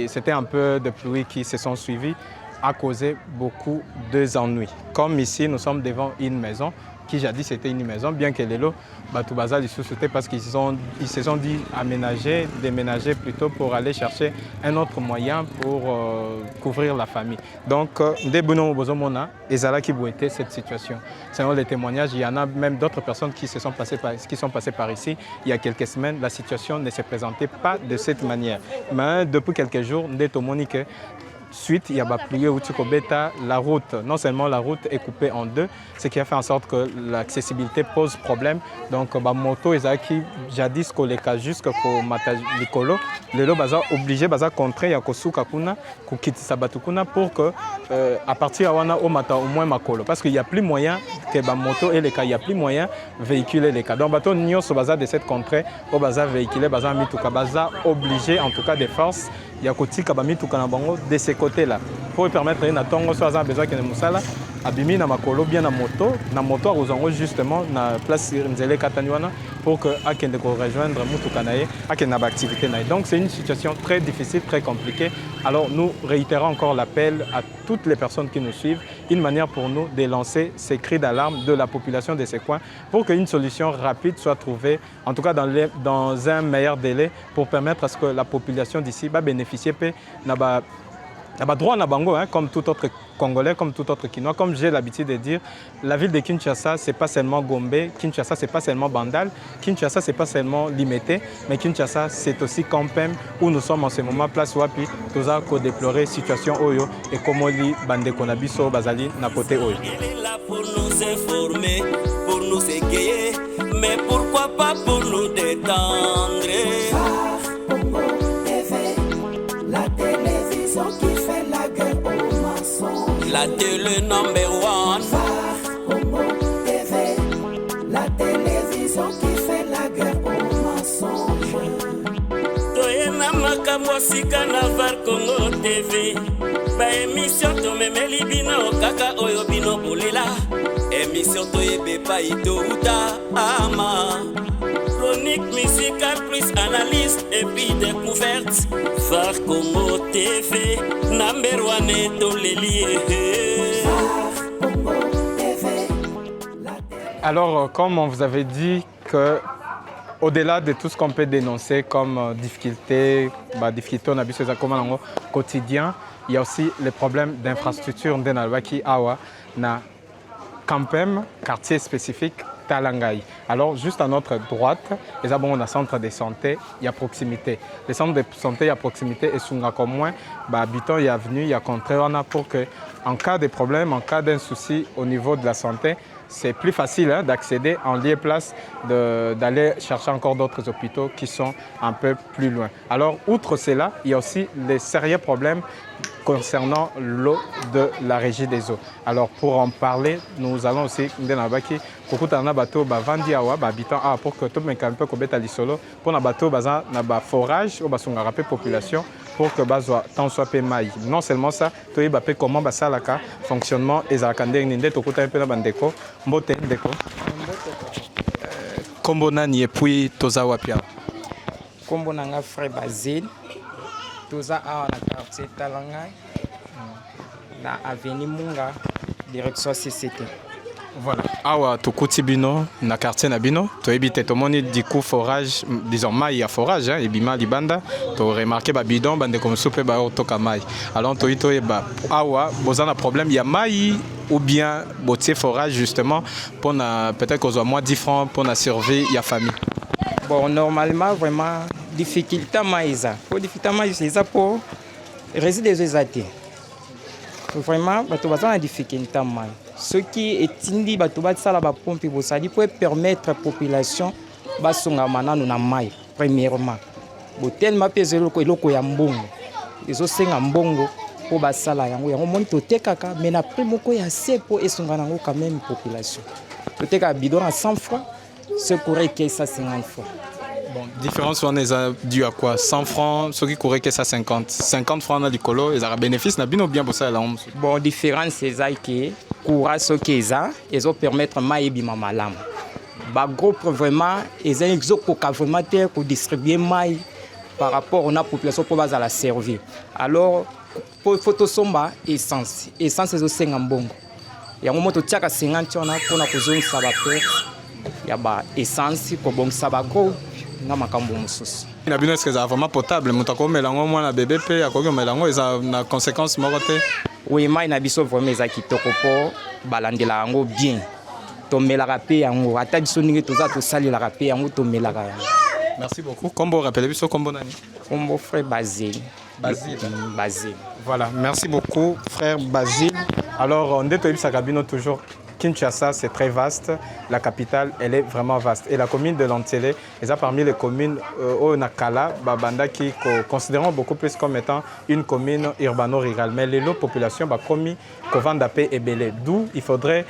c'était un peu de pluie qui se sont suivies, a causé beaucoup d'ennuis. Comme ici, nous sommes devant une maison qui jadis c'était une maison, bien que les lots, Batoubaza les sous-sautait parce qu'ils se sont dit déménager plutôt pour aller chercher un autre moyen pour couvrir la famille. Donc, Ndebono Bozomona et Zala qui bouettaient cette situation. Selon les témoignages, il y en a même d'autres personnes qui sont passées par ici. Il y a quelques semaines, la situation ne se présentait pas de cette manière. Mais depuis quelques jours, Ndetomonique, suite, il y a pluie au Tukobeta, la route, non seulement la route est coupée en deux, ce qui a fait en sorte que l'accessibilité pose problème. Donc, moto, ils ont jadis koleka jusqu'au Matalikolo, les lots sont obligés de contrer Yakosuka Kuna, Kukitisa Batukuna pour que, à partir de Wana, au Mata, au moins Makolo. Parce qu'il n'y a plus moyen que la moto et les cas, il n'y a plus moyen de véhiculer les cas. Donc, bateau Nyo, ce bazar de cette contrée, au bazar véhiculé, bazar Mituka, bazar obligé, en tout cas des forces il y a kotika ba mituka na bango de ce côté là pour permettre na tongo so a besoin que musala abimi na makolo bien na moto ozango justement na place nzele kataniwana pour que akende ko rejoindre mutuka nae akende na activité nae. Donc c'est une situation très difficile, très compliquée. Alors nous réitérons encore l'appel à toutes les personnes qui nous suivent, une manière pour nous de lancer ces cris d'alarme de la population de ces coins pour qu'une solution rapide soit trouvée, en tout cas dans un meilleur délai, pour permettre à ce que la population d'ici va bénéficier de droit à Bango, hein, comme tout autre Congolais, comme tout autre Kinois. Comme j'ai l'habitude de dire, la ville de Kinshasa, ce n'est pas seulement Gombe, Kinshasa, ce n'est pas seulement Bandal, Kinshasa, ce n'est pas seulement Limité, mais Kinshasa, c'est aussi Kampem, où nous sommes en ce moment, place Wapi, tout ça, qu'on déplorer la situation Oyo, et comme on dit, Bande Konabiso, Bazali, na côté Oyo. Il est là pour nous informer, pour nous égayer, mais pourquoi pas pour nous détendre. La télévision qui fait la guerre aux mensonges. La télé number one. Congo TV, la télévision qui fait la guerre aux mensonges. Toyena makambo sika na var Congo TV. Ba émission to memeli bino kaka oyo bino bolela. Émission to yebe pa ito uta ama. Chronique musicale plus analyse et puis découverte. Var Congo TV, number one et tous les liés. Alors, comme on vous avait dit que au-delà de tout ce qu'on peut dénoncer comme difficulté, on a vu ces accommodements quotidiens, il y a aussi les problèmes d'infrastructure d'Enalwaki Awa, na Kampem, quartier spécifique Talangai. Alors, juste à notre droite, on a un centre de santé, il y a proximité. Le centre de santé, il y a proximité et sur au moins, habitants, il y a venu, il y a contré, pour que, en cas de problème, en cas d'un souci au niveau de la santé, c'est plus facile d'accéder en lieu et place d'aller chercher encore d'autres hôpitaux qui sont un peu plus loin. Alors, outre cela, il y a aussi les sérieux problèmes concernant l'eau de la régie des eaux. Alors, pour en parler, nous allons aussi pour que tout le monde pour bateau forage ou population pour que bazoa tant soit payé. Non seulement ça, tu es comment ça la fonctionnement et ça kande ninde to kuta pe na bandeko mbote ndeko kombo nani et puis toza wapia kombo nanga frère Basile toza a na quartier Talangai na avenue Munga direction CCT. Voilà. Awa tukuti bino na quartier na bino to ebite to moni du coup forage disons mai à forage et bima libanda to remarqué ba bidon bande comme soupe ba toka mai. Alors to ito eba awa bozana problème il y a mai ou bien botier forage justement pour peut-être qu'on soit moins 10 francs pour la survie il y a famille. Bon normalement vraiment difficulté maïsa. Pour difficulté maïsa c'est pour résider des athées. Vraiment bato bazana difficulté mai. Ce qui est indi batubat sala ba pompe bosali pour permettre à la population basonga manano na mai premièrement tellement pezelo ko eloko ya mbongo ezo senga mbongo po basala yango moni totekaka mais na prix moko ya sepo esonga nango quand même population toteka bidon à 100 francs ce pourrait que ça 50 francs. Bon, différence on est dû à quoi 100 francs ce qui courait que ça 50 francs na likolo et ça bénéfice na bino bien bossa la bon différence c'est ça que courage ce qu'ils ont ils ont permettre mai bima malam ba groupe vraiment ils ont vraiment terre pour distribuer mai par rapport à la population pour la servir alors pour photo somba essence c'est aussi un bongo il y a un moment où tu as 50 on a pour la cause ça va faire il y a ba essence pour bon ça va gros na makambo mususu na bino est-ce que ça vraiment potable mutako melango mwana bébé pe akoki melango eza na conséquence morote. Oui, mai na biso vraiment eza kitoko po balandela yango bien tomelaka pe yango ata biso ndenge toza tosalelaka pe yango tomelaka yango. Merci beaucoup. Kombo rappelez biso kombo nani? Kombo frère Basile. Basile. Voilà, merci beaucoup frère Basile. Alors on est à Kabino toujours. Kinshasa, c'est très vaste. La capitale, elle est vraiment vaste. Et la commune de Lantélé, c'est parmi les communes au Nakala, Babanda, qui considérons beaucoup plus comme étant une commune urbano-rurale. Mais les lots populations, commis Kovandapé et Belé. D'où il faudrait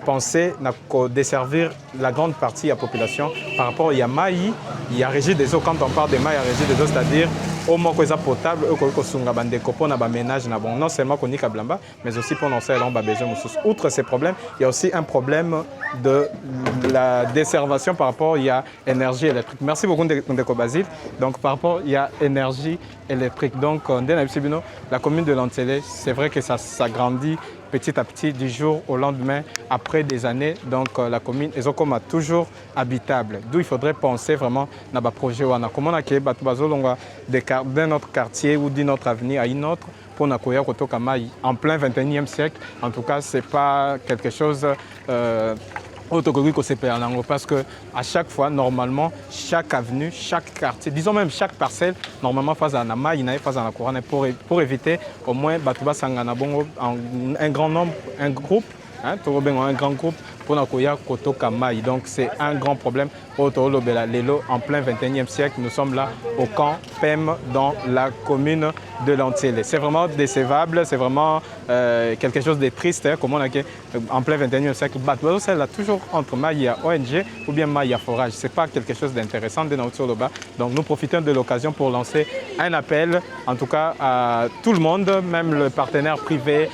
penser à desservir la grande partie de la population par rapport à Maï, il y a Régie des eaux. Quand on parle de Maï, il y a Régie des eaux, c'est-à-dire au moins que ça potable que sunga bande copo na ba ménage na bon non seulement qu'on y kablamba mais aussi pour lancer l'on ba besoin outre ces problèmes il y a aussi un problème de la desservation par rapport il y a énergie électrique. Merci beaucoup Ndeko Basile. Donc par rapport il y a énergie électrique. Donc la commune de Lantélé, c'est vrai que ça grandit petit à petit du jour au lendemain après des années. Donc la commune est comme toujours habitable. D'où il faudrait penser vraiment dans le projet comment on a créé d'un autre quartier ou d'une autre avenue à une autre pour Nakoya Kotokamai en plein 21e siècle. En tout cas, ce n'est pas quelque chose parce que à chaque fois, normalement, chaque avenue, chaque quartier, disons même chaque parcelle, normalement, face à Nama, il y a face à la couronne pour éviter au moins un grand nombre, un groupe, un grand groupe pour Nakoya Kotokamai. Donc c'est un grand problème pour Tolobela Lelo en plein 21e siècle. Nous sommes là au camp PEM dans la commune de Lantélé. C'est vraiment décevable, c'est vraiment quelque chose de triste, hein, comme on a en plein 21e siècle. C'est là toujours entre Maïa ONG ou bien Maïa Forage. Ce n'est pas quelque chose d'intéressant de notre Soloba. Donc nous profitons de l'occasion pour lancer un appel, en tout cas à tout le monde, même le partenaire privé,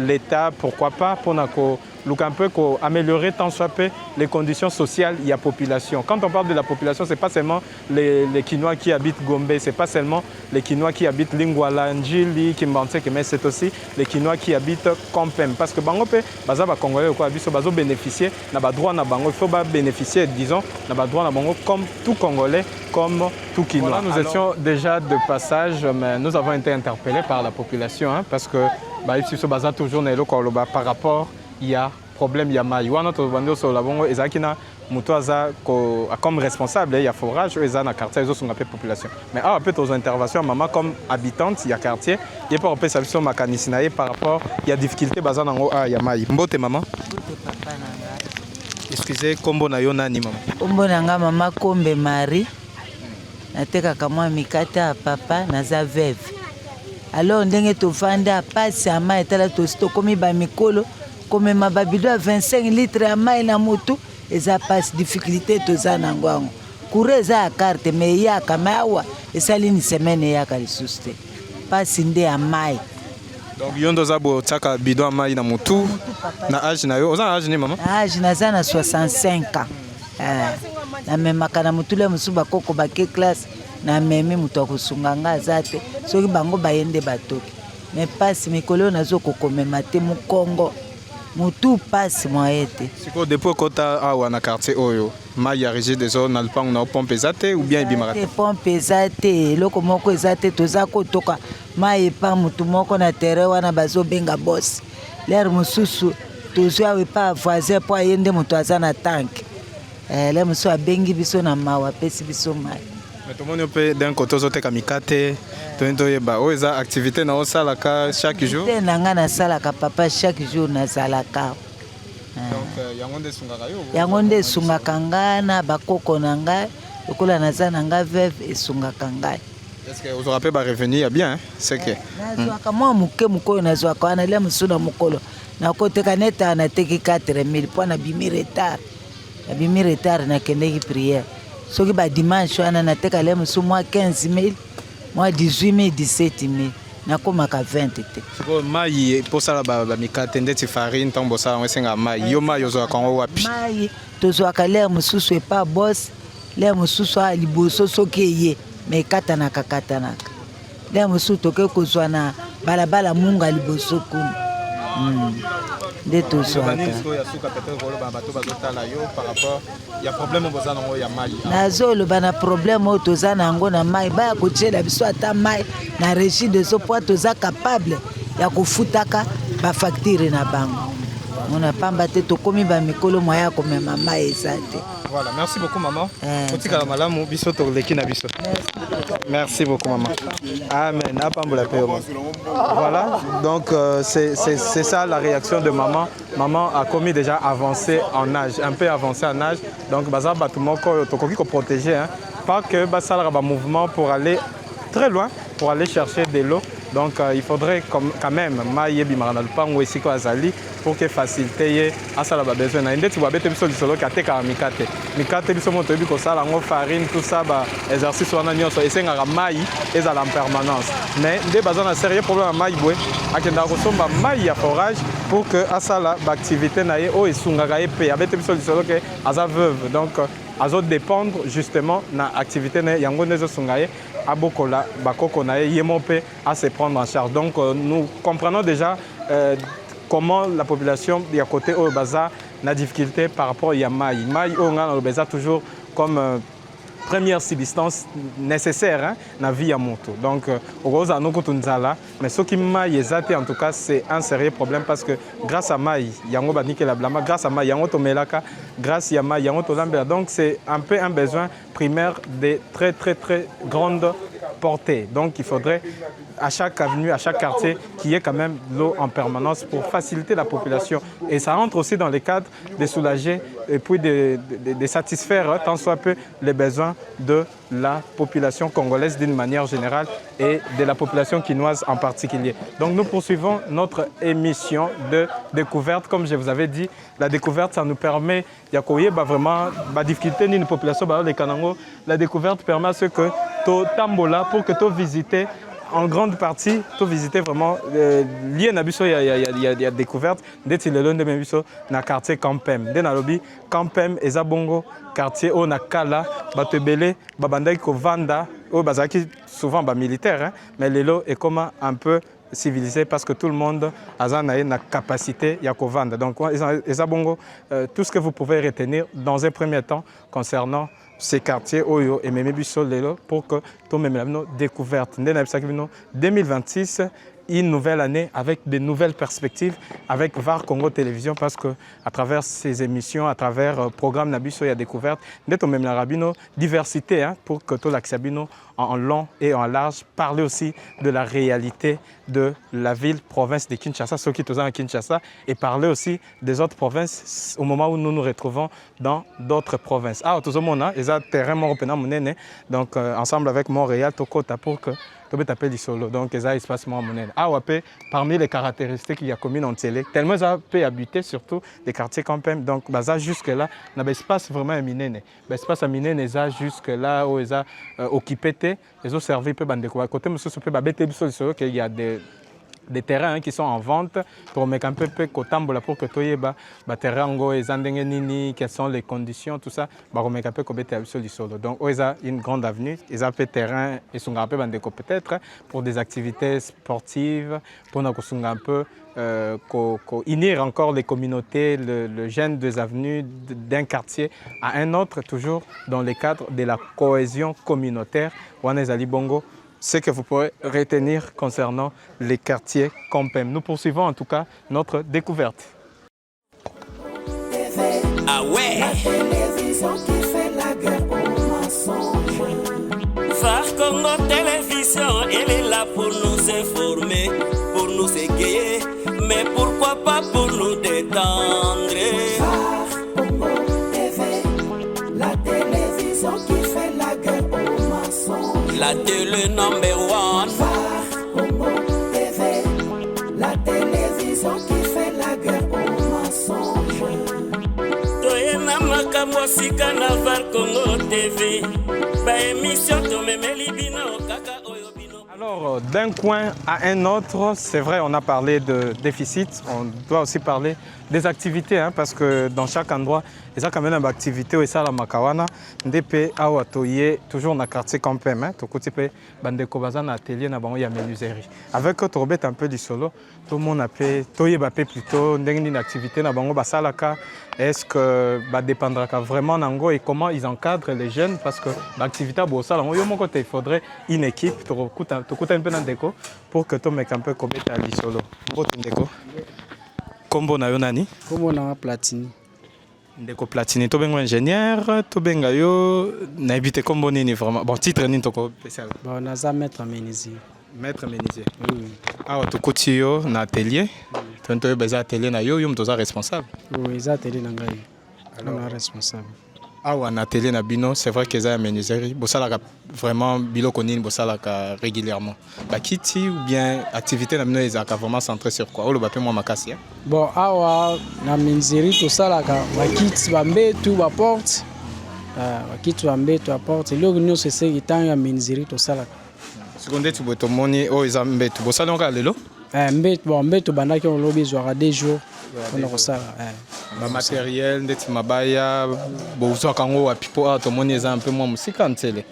l'État, pourquoi pas, pour Nako. Un peu améliorer tant soit peu les conditions sociales il y a population. Quand on parle de la population, ce n'est pas seulement les Kinois qui habitent Gombe, ce n'est pas seulement les Kinois qui habitent Lingwala, Njili, Kimbanse, mais c'est aussi les Kinois qui habitent Kompem. Parce que Bangope, les Congolais ont bénéficié, il faut bénéficier, disons, comme tout Congolais, comme tout Kinois. Voilà, nous étions déjà de passage, mais nous avons été interpellés par la population, hein, parce que toujours par rapport il y a problème, il y a maï. Notre bande sur la bongo, ezakina mutoaza comme responsable, il y a forage, ils ont un quartier, ils ont une population. Mais à peu aux interventions, maman comme habitante, il y a quartier, il y a pas peu service mécanicien par rapport, il y a difficulté bazan en haut, il y a maï. Mbote maman. Excusez, kombo na yo nani maman. Kombo nanga maman Kombe Marie. Nateka kama mikata papa naza veuve. Alors ndenge tovanda pasi ama etala to komi ba mikolo. Comme ma babido à 25 litres à maï na moto, et ça passe difficulté tous en anguango. Courir ça à carte, mais il y a kamawa, et ça une semaine il y a qu'à le souster. Passe inde à maï. Donc yondo zabo tsaka bidon à maï na moto, na âge na yo, oza âge ni maman? Âge na za na 65 ans. Na même makana moto le musuba koko ba ke classe, na même muto kusunganga zate, soki bango bayende batoki. Mais passe mikolo na zo kokomemate mu Congo. Mutu passe moyete. Siko depuis kota awa na quartier oyo, maïa régé des zones na lpang na pompe zate ou bien ibimarate. Pompe zate, loko moko zate toza kotoka maï pa mutu moko na terrain wana bazo benga boss. L'air mususu tozo awe pa voisin po yende mutu azana tank. Le musu abengi biso na mawa pesi biso maï. Mais tout le monde peut d'un côté zote kamikate, toyeba o eza activité na osalaka chaque jour. Nanga na salaka papa chaque jour na salaka. Donc yango nde sungaka yo. Yango nde sungaka nga na bakoko na nga, lokola naza na nga veuve esungaka ngai. Est-ce que vous aurez pas revenir bien hein? C'est que nazwaka mwa muke mukolo nazwaka wana le musuna mukolo na koteka neta na teki 4000 po na bimi retard. Na bimi retard na kendeki prière. Soki ba dimanche wana nateka le musu mwa 15000, mwa 18000, 17000. Nakomaka 20 te. Siko mai pour ça ba mikate ndeti farine tombo ça on senga mai. Yo mai yozo kango wapi? Mai tozwaka l'air mususu e pa boss, l'air mususu a liboso soki eye me katanaka. L'air mususu toke kozwa na balabala munga liboso kuna. De tout ça. Il y a problème au Zana ya mai. Nazolo bana problème au tozana ngo na mai ba kochela biso ata mai na régie de so poids toza capable ya kufutaka ba facture na bango. Mona pamba te to komi ba mikolo moya ko mema mai ezate. Voilà, merci beaucoup maman. Otika la malamu biso to leki na biso. Merci beaucoup maman. Amen. Voilà, donc c'est ça la réaction de maman. Maman a commis déjà avancé en âge, un peu avancé en âge. Donc baza batumoko tokoki ko protéger hein. Pas que basala ba mouvement pour aller très loin pour aller chercher de l'eau Donc il faudrait quand même maïe bimara lupango ici ko azali pour que faciliter à ça la besoin na ndeti ba bete biso lisolo ka teka mikate biso moto bi ko sala ngo farine tout ça ba exercice wana nyonso esenga maï ezala en permanence mais nde bazana sérieux problème maï boy akenda ko somba maï ya forage pour que à ça la activité na ye o esunga ka epé abete biso lisolo ke aza veuve donc azo dépendre justement na activité na yango nezo sungaye abokola bakoko na yemope à se prendre en charge. Donc nous comprenons déjà comment la population y a côté au baza na difficulté par rapport à maï on a le baza toujours comme première substance nécessaire hein, dans la vie à moto. Donc, mais ce qui m'a en tout cas, c'est un sérieux problème parce que grâce à Maï, Yango Banike la blama, grâce à Maï, Yango Tomelaka, grâce à Maï, Yango Tolambela. Donc, c'est un peu un besoin primaire de très grande portée. Donc, il faudrait à chaque avenue, à chaque quartier, qu'il y ait quand même l'eau en permanence pour faciliter la population. Et ça entre aussi dans le cadre de soulager et puis de satisfaire tant soit peu les besoins de la population congolaise d'une manière générale et de la population quinoise en particulier. Donc nous poursuivons notre émission de découverte. Comme je vous avais dit, la découverte, ça nous permet, il y a vraiment la difficulté d'une population, les Kanango. La découverte permet à ce que tu tambola pour que tu visites en grande partie, tu visites vraiment lié à Bisso, il y a découverte dès que le même Bisso dans le quartier Campem. Dès Nalobi, Campem et Zabongo, quartier où Nakala, Batebele, Babandai Vanda, où Bazaki souvent militaire, mais le lot est comme un peu civilisé parce que tout le monde a une capacité à vendre. Donc, Zabongo, tout ce que vous pouvez retenir dans un premier temps concernant ces quartiers Oyo et Memebiso Lelo pour que tout le monde découverte. 2026, une nouvelle année avec de nouvelles perspectives avec VAR Congo Télévision parce que à travers ces émissions, à travers le programme Nabiso et découverte, nous même la rabino diversité hein, pour que tout l'accabino en long et en large parler aussi de la réalité de la ville province de Kinshasa, ceux qui sont à Kinshasa et parler aussi des autres provinces au moment où nous nous retrouvons dans d'autres provinces. Ah, tout le monde a un terrain européen donc ensemble avec Montréal, Tokota pour que tu peux taper solo. Donc, il y a un espace monnaie. Ah, ouais, parmi les caractéristiques qu'il y a commune en télé, tellement ça peut habiter surtout des quartiers campagnes. Donc, ça jusque-là, il y a un espace vraiment miné. L'espace miné, il y a jusque-là où ils ont occupé, ils ont servi peu de à côté, monsieur, il y a des terrains qui sont en vente pour mettre un peu de pour que tu aies des terrains, quelles sont les conditions, tout ça, pour mettre un peu de solo. Donc, ils ont une grande avenue, ils ont des terrains, ils sont un peu peut-être pour des activités sportives, pour un peu unir encore les communautés, le gène des avenues d'un quartier à un autre, toujours dans le cadre de la cohésion communautaire. Wanezali Bongo. Ce que vous pourrez retenir concernant les quartiers Campem. Nous poursuivons en tout cas notre découverte. Ah ouais, la télévision qui fait la guerre aux mensonges. VAR Congo Télévision, elle est là pour nous informer, pour nous égayer, mais pourquoi pas pour nous détendre. VAR Congo TV, la télévision qui fait la guerre aux mensonges. La télé number one. VAR Congo TV, la télévision qui fait la guerre aux mensonges. Toyena makambo sika na VAR Congo TV. Ba émission to memeli bino kaka oyo bino. Alors, d'un coin à un autre, c'est vrai, on a parlé de déficit, on doit aussi parler des activités, hein, parce que dans chaque endroit, il y a quand même une activité, et ça, la Makawana, DP, Awatoye, toujours dans le quartier Campem, hein, tout le monde atelier, il y a menuiserie. Avec Torbet un peu du solo, tout le monde a fait, Toye Bapé plutôt, une activité, est-ce que ça dépendra vraiment d'Ango et comment ils encadrent les jeunes, parce que l'activité, il faudrait une équipe, pour que tu mettes un peu comme du solo. Kombo na yo nani? Kombo na Platini. Ndeko Platini, to bengo ingénieur, to benga yo na habité kombo nini vraiment. Bon titre nini toko spécial. Bon naza maître menuisier. Maître menuisier. Oui. Ah to koti yo na atelier. Tonto yo beza atelier na yo yo mtoza responsable. Oui, za atelier na ngai. Alors on est responsable. awa na télé na bino c'est vrai que ça menuiserie bosalaka vraiment biloko nini bosalaka régulièrement bakiti ou bien activité na bino ezalaka vraiment centré sur quoi oloba pe mwa makasi bon awa na menuiserie tosalaka bakiti bambetu baporte bakiti bambetu baporte eloko nyonso eseki ntango ya menuiserie tosalaka sikoyo ndeti boye tomoni oyo eza mbetu bosali yango lelo mbetu bandaki olobi ezwaka 2 jours mpona kosala bamateriel ndeti mabaya bozwaka yango wapi mpo awa tomoni eza mpe mwa mosika nzele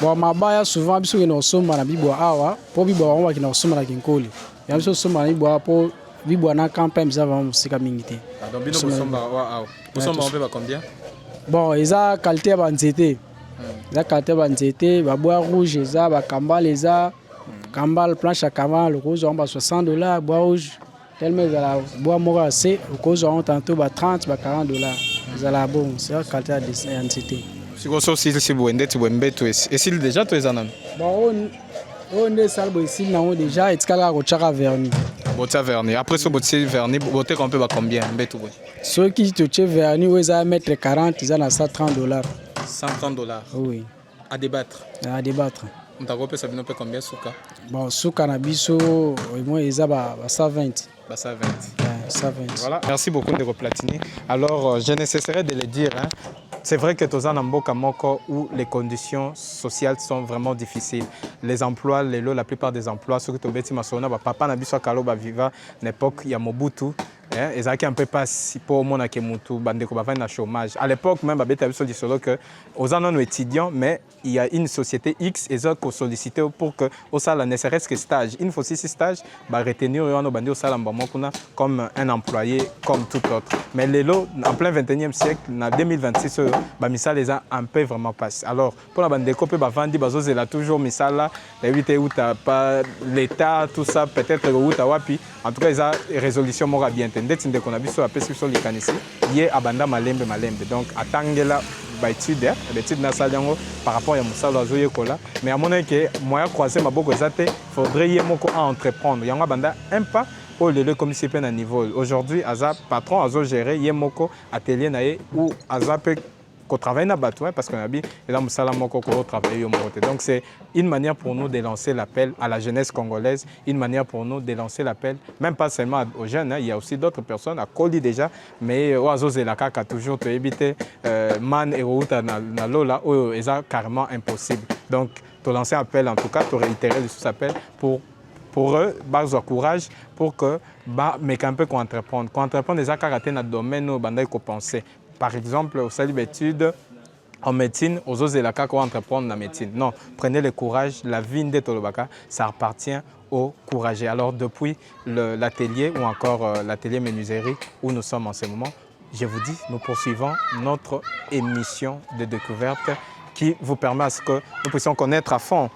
bon mabaya souvent biso okende kosomba na bibwa awa mpo bibwa bango bakende kosomba na kinkoli ya biso osomba na bibwa awa mpo bibwa na campagne eza vraiment mosika mingi te donc bino bosomba awa bosomba mpe bacombien bon eza qualité ya banzete eza qualité ya banzete babois rouge eza bakambale eza kambale planche ya kambale okozwa yango ba $60 bois rouge tellement ezala bois moko ya se okozwa yango tantôt ba $30 ba $40 ezala bon c'est qualité ya nzete sikoyo so osilisi boye ndeti boye mbetu esili déjà to eza nano bon oyo nde esala boye esili nango déjà etikala kaka kotiaka vernis botia vernis après so botie vernis boteka mpe bacombien mbetu boye soki totie vernis oyo eza mètre 40 eza na $130 $130 oui à débattre mutako opesa bino mpe combien suka bon suka na biso moi eza ba 120 120 voilà. Merci beaucoup Ndeko Platini. Alors je ne cesserai de le dire c'est vrai que toza na mboka moko où les conditions sociales sont vraiment difficiles. Les emplois, la plupart des emplois, ceux qui sont bêtis masona, papa na biso kalo ba viva l'époque ya Mobutu. Ils ont un peu pas si pour mon akemutu bandeko ba na chômage. À l'époque même babeta biso disolo que aux anos étudiants mais il y a une société X et eux qui sollicité pour que au sala ne serait-ce que stage. Il faut 6 stages ba retenir yo bandi au sala mbamokuna comme un employé comme tout autre. Mais lelo en plein 21e siècle en 2026 ba misala les a un peu vraiment passé. Alors pour la bandeko pe ba vandi bazo zela toujours misala éviter où t'as pas l'état tout ça peut-être où t'as wapi en tout cas ils a résolution mora bien ndeti ndeko na biso apesi biso likanisi ye abanda malembe donc atangela ba étude na salango par rapport ya musala azoyekola mais amona ke moya croiser maboko ezate faudrait ye moko à entreprendre yango abanda un pas au lelo comme si pe na niveau aujourd'hui aza patron azo gérer ye moko atelier na ye ou aza pe qu'on travaille na bateau parce qu'on a dit là musala moko ko travailler au monte. Donc c'est une manière pour nous de lancer l'appel à la jeunesse congolaise, une manière pour nous de lancer l'appel même pas seulement aux jeunes, il y a aussi d'autres personnes à Koli déjà mais oiseaux et la caca toujours te éviter man et route na lola ou est carrément impossible. Donc te lancer appel en tout cas te réitérer le sous-appel pour eux, bas courage pour que mais un peu qu'on entreprendre déjà karaté dans le domaine où bandai ko penser. Par exemple, au salut d'études en médecine, aux autres élacas qu'on entreprendre la médecine. Non, prenez le courage, la vie de Tolobaka, ça appartient aux courageux. Alors depuis l'atelier ou encore l'atelier menuiserie où nous sommes en ce moment, je vous dis, nous poursuivons notre émission de découverte qui vous permet à ce que nous puissions connaître à fond,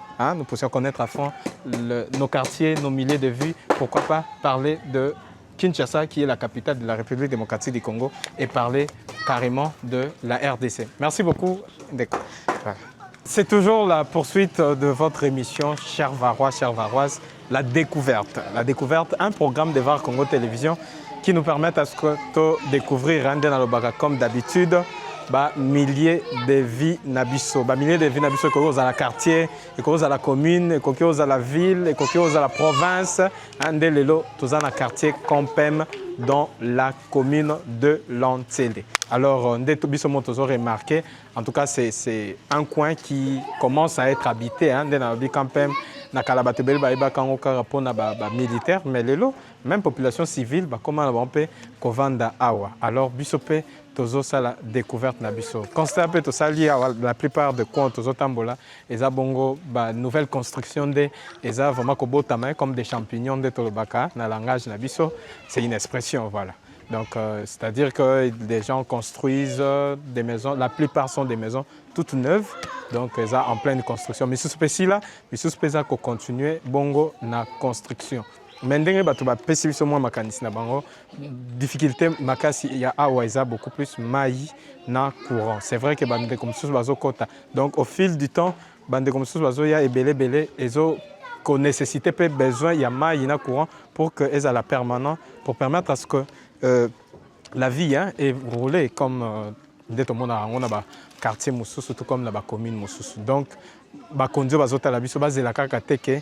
nos quartiers, nos milliers de vues. Pourquoi pas parler de Kinshasa, qui est la capitale de la République démocratique du Congo, et parler carrément de la RDC. Merci beaucoup. C'est toujours la poursuite de votre émission, chers Varois, chères Varoises, la découverte. La découverte, un programme de VAR Congo Télévision qui nous permet à ce que de découvrir Randen Alobaka comme d'habitude. Milliers de vies nabiso, milliers de vies nabiso qui à la quartier, qui à la commune, qui à la ville, qui à la province, andelelo tous dans la quartier Compem dans la commune de Lantsele. Alors ndetobiso motozo remarqué, en tout cas c'est un coin qui commence à être habité dans la Compem na kalabatebel ba iba kango karapona ba militaire mais lelo même population civile comment on peut kovanda awa. Alors bisope tozo sala découverte na biso. Constat pe to sali la plupart de comptes tozo tambola eza bongo ba nouvelle construction de eza vraiment ko botama comme des champignons de tolobaka na langage na biso, c'est une expression voilà. Donc c'est-à-dire que des gens construisent des maisons, la plupart sont des maisons toutes neuves. Donc eza en pleine construction. Mais sous spécial là, sous spécial ko continuer bongo na construction. Mendenge bato ba pesi biso mwa makanisi na bango difficulté makasi ya awa eza beaucoup plus mai na courant. C'est vrai que bande comme sous bazo kota. Donc au fil du temps bande comme sous bazo ya ebele ezo ko nécessité pe besoin ya mai na courant pour que eza la permanent pour permettre à ce que la vie est roulée comme nde tomona yango na baquartier mosusu tout comme na bacommune mosusu. Donc bakonzi bazotala biso bazela kaka te ke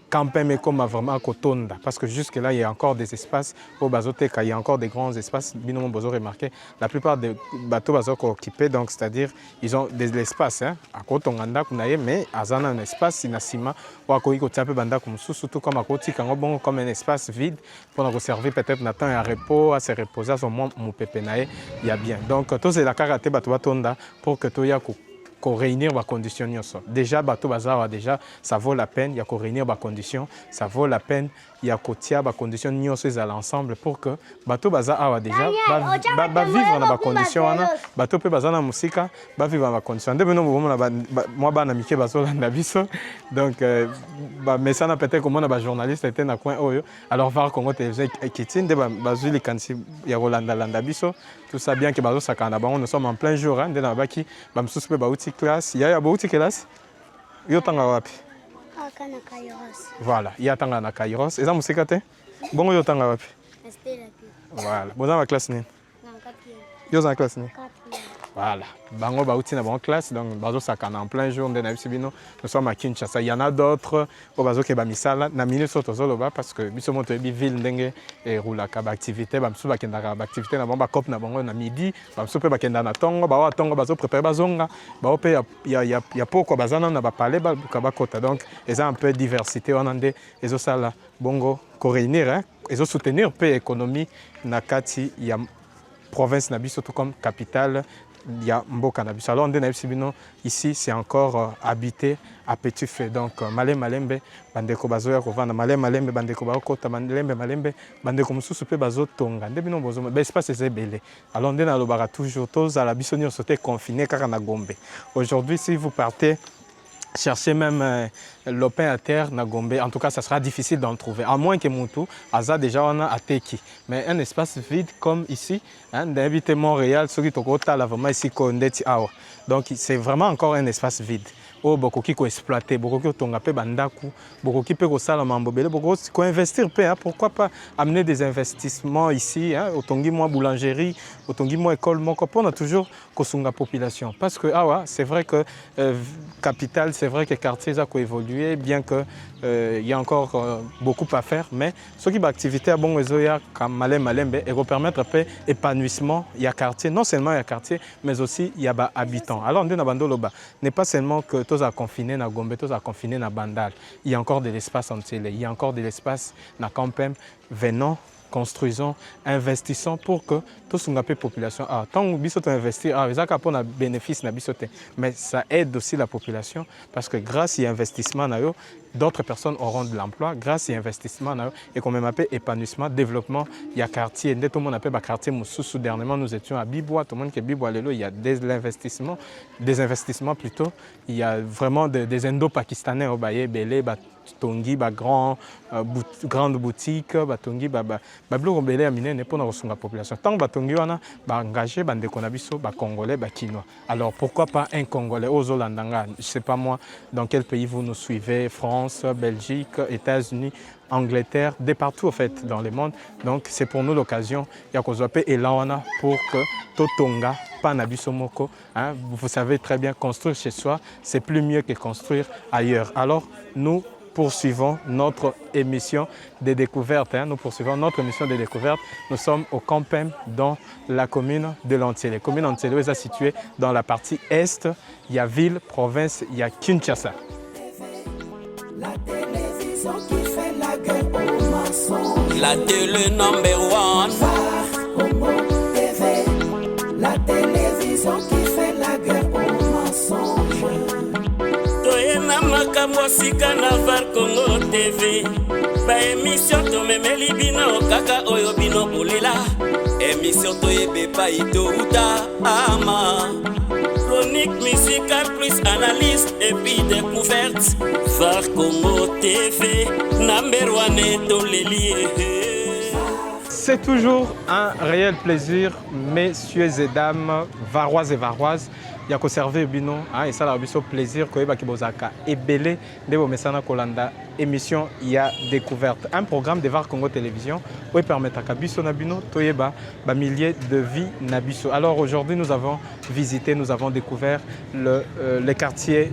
campagne comme vraiment à Kotonda, parce que jusque-là, il y a encore des espaces au Bazoteka, il y a encore des grands espaces. Binomo Bozo remarqué, la plupart des bateaux Bazoko occupés, donc c'est-à-dire ils ont de l'espace. Hein, à Kotonganda, mais Azana un espace, Sinasima, ou à Koiko Tiape Banda comme surtout comme à Koti, comme un espace vide pour nous servir peut-être Nathan un repos, à se reposer, à son moment, mon pépenae, il y a bien. Donc, tout c'est la karaté Batotonda pour que Toya qu'on réunir les conditions. Déjà, bateau bazar déjà, ça vaut la peine, il y a qu'on réunir les conditions, ça vaut la peine, il y a qu'on tient les conditions à l'ensemble pour que bateau bazar déjà vivre dans les conditions, bateau peut bazar dans la musique, vivre dans les conditions. Dès maintenant, moi, je suis bateau dans la biso, donc, mais ça n'a peut-être comme on a journaliste était dans le coin, alors voir comment tu es équitine, dès bazou les canci, il y a Rolanda Landabiso, tout ça bien que bateau ça canne, nous sommes en plein jour, dès la baki, bamsous peut baouti classe, il y a beaucoup de classes, il y a tant wapi. Voilà, il y a tant na Kairos, et ça musique te, bon il y a tant wapi. Voilà, bon dans la classe ni. Il y a dans la classe ni. Voilà, bango baouti na bonne classe, donc bazo ça canne en plein jour, dès nous sommes à Kinshasa, il y en a d'autres, au bazo ke bamisala, na minute soto zoloba parce que biso monte bi ville ndenge et roula ka activité, bamsu ba kenda ka activité na bomba cop na bongo na midi, bamsu pe ba kenda na tongo, ba wa tongo bazo préparer bazonga, ba pe ya poko bazana na ba parler ba ka kota, donc ils ont un peu de diversité on ande ezo sala bongo ko réunir hein, ezo soutenir peu économie na kati ya province na biso tout comme capitale. Il y a Mboka na biso. Alors on dit ici c'est encore habité à petit feu. Donc malembe bandeko bazoya kovanda malembe bandeko bakota malembe bandeko mususu pe bazotonga. Ndebino bozo ba espace c'est belé. Alors on dit na lobara toujours tous à la biso ni sauté confiné kaka na Gombe. Aujourd'hui si vous partez chercher même lopin à terre na Gombe, en tout cas ça sera difficile d'en trouver, à moins que Moutou, Aza déjà on a à Teki. Mais un espace vide comme ici, hein, d'habiter Montréal, ce qui est vraiment ici, donc c'est vraiment encore un espace vide. Oh, beaucoup qui exploiter, beaucoup qui ont appelé bandaku, beaucoup qui peuvent aussi l'ambobele, beaucoup qui investir paix. Pourquoi pas amener des investissements ici, hein, au tongi moi boulangerie, au tongi moi école, moi on a toujours kosunga population. Parce que c'est vrai que capitale, c'est vrai que quartier ça a évolué, bien que il y a encore beaucoup à faire, mais ce qui est activité à bon réseau, comme malembe, et va permettre un épanouissement. Il y a quartier, non seulement il y a quartier, mais aussi il y a habitants. Alors on dit na bandoloba, n'est pas seulement que tous à confiner na Gombe, tous à confiner na Bandal. Il y a encore de l'espace en télé, il y a encore de l'espace na Campem. Venons, construisons, investissons pour que tous la population. Tant que nous investissons, on a bénéfice mais ça aide aussi la population parce que grâce à l'investissement, d'autres personnes auront de l'emploi. Grâce à l'investissement, et comme on appelle épanouissement, développement, il y a quartier. Tout le monde appelle quartier Moussou. Dernièrement, nous étions à Bibois. Tout le monde qui est Bibois, il y a des investissements plutôt. Il y a vraiment des Indo-Pakistanais au Baye, Belé, Tongi, grande boutique, Tongi, Bablo Belé à Mine, pour la population. Tant que Tongi, on a engagé des Congolais, Chinois. Alors pourquoi pas un Congolais aux Hollandanga? Je ne sais pas moi dans quel pays vous nous suivez, France, Belgique, États-Unis, Angleterre, de partout en fait dans le monde. Donc c'est pour nous l'occasion, il y a qu'on et là on a pour que Totonga, Panabisomoko, hein, vous savez très bien construire chez soi, c'est plus mieux que construire ailleurs. Alors nous poursuivons notre émission de découverte. Nous poursuivons notre émission de découverte. Nous sommes au Campem dans la commune de Lantiele. La commune de Lantiele est située dans la partie est. Il y a ville, province, il y a Kinshasa. La télévision qui fait la guerre aux mensonges. La télé number one. Congo TV. La télévision qui fait la guerre aux mensonges. Toyena makambo sika na VAR Congo TV. Ba émission to memeli bino kaka oyo bino bolela. Émission to yebe pa ito uta ama. Chronique musicale plus analyse et puis découverte. VAR Congo TV, number one et tous les liés. C'est toujours un réel plaisir, messieurs et dames, varoises et varoises. Il y a conservé bino, et ça a un plaisir que Kibozaka et Belé de Bomesana Kolanda émission il y a découverte un programme de VAR Congo Télévision où permet à Kabiso Nabino Toyeba ba milliers de vies Nabiso. Alors aujourd'hui nous avons visité, nous avons découvert les quartiers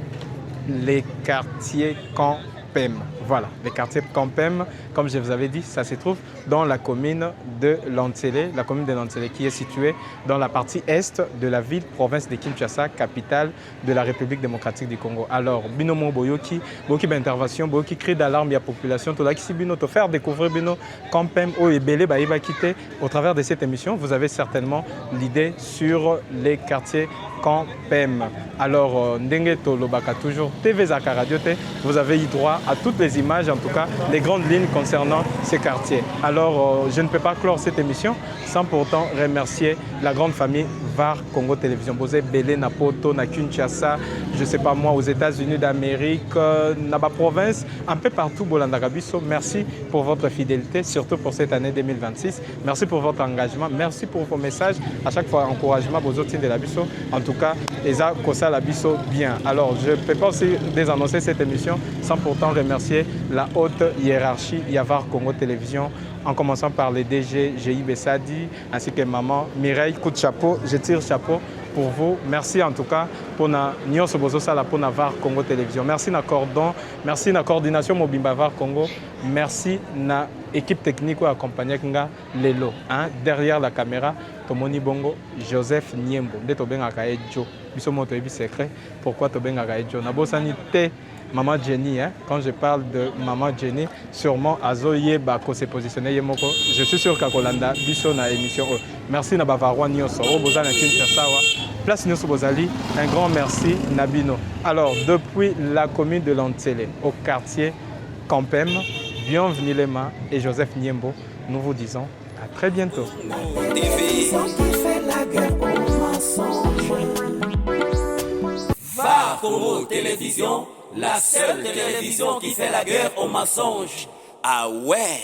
Campem. Voilà, les quartiers Campem, comme je vous avais dit, ça se trouve dans la commune de Lantsele, la commune de Lantsele qui est située dans la partie est de la ville, province de Kinshasa, capitale de la République démocratique du Congo. Alors, Binomo Boyoki, beaucoup d'interventions, beaucoup de cris d'alarme, il y a population, tout là qui Bino, te faire découvrir Bino Campem ou Ebele, il va quitter. Au travers de cette émission, vous avez certainement l'idée sur les quartiers Campem. Alors, Ndenge Tolobaka, toujours TV Zaka Radio, vous avez eu droit à toutes les images, en tout cas les grandes lignes concernant ces quartiers. Alors, je ne peux pas clore cette émission sans pourtant remercier la grande famille VAR Congo Télévision. Bosé Belé, Napoto, na Kinshasa, je ne sais pas moi, aux États-Unis d'Amérique, dans la province, un peu partout, Bolanda Gabiso. Merci pour votre fidélité, surtout pour cette année 2026. Merci pour votre engagement, merci pour vos messages. À chaque fois, encouragement aux autres de la Bisso. En tout cas, Eza Kosa la Bisso bien. Alors, je ne peux pas aussi désannoncer cette émission sans pourtant remercier la haute hiérarchie Yavar Congo Télévision, en commençant par les DG GI Bessadi ainsi que maman Mireille. Coup de chapeau, je tire chapeau pour vous. Merci en tout cas pour na Nyonso Bozosala pour Navar Congo Télévision. Merci na cordon, merci na coordination Mobimba VAR Congo. Merci na équipe technique qui accompagne Lelo. Derrière la caméra, Tomoni Bongo, Joseph Niembo. De Tobenga Kaejo. Biso moto ebi secret. Pourquoi Tobenga Kaejo? Nabosani te Maman Jenny, quand je parle de Maman Jenny, sûrement Azoye Bako s'est positionné Yemoko. Je suis sûr qu'Akolanda, Bisso na émission. Merci na Bavarwa Nyoso, Bozana Kinshasa, place Nyoso Bozali, un grand merci Nabino. Alors, depuis la commune de Lantsele, au quartier Campem, bienvenue les mains et Joseph Niembo, nous vous disons à très bientôt. VAR Congo Télévision, la seule télévision qui fait la guerre aux mensonges. Ah ouais!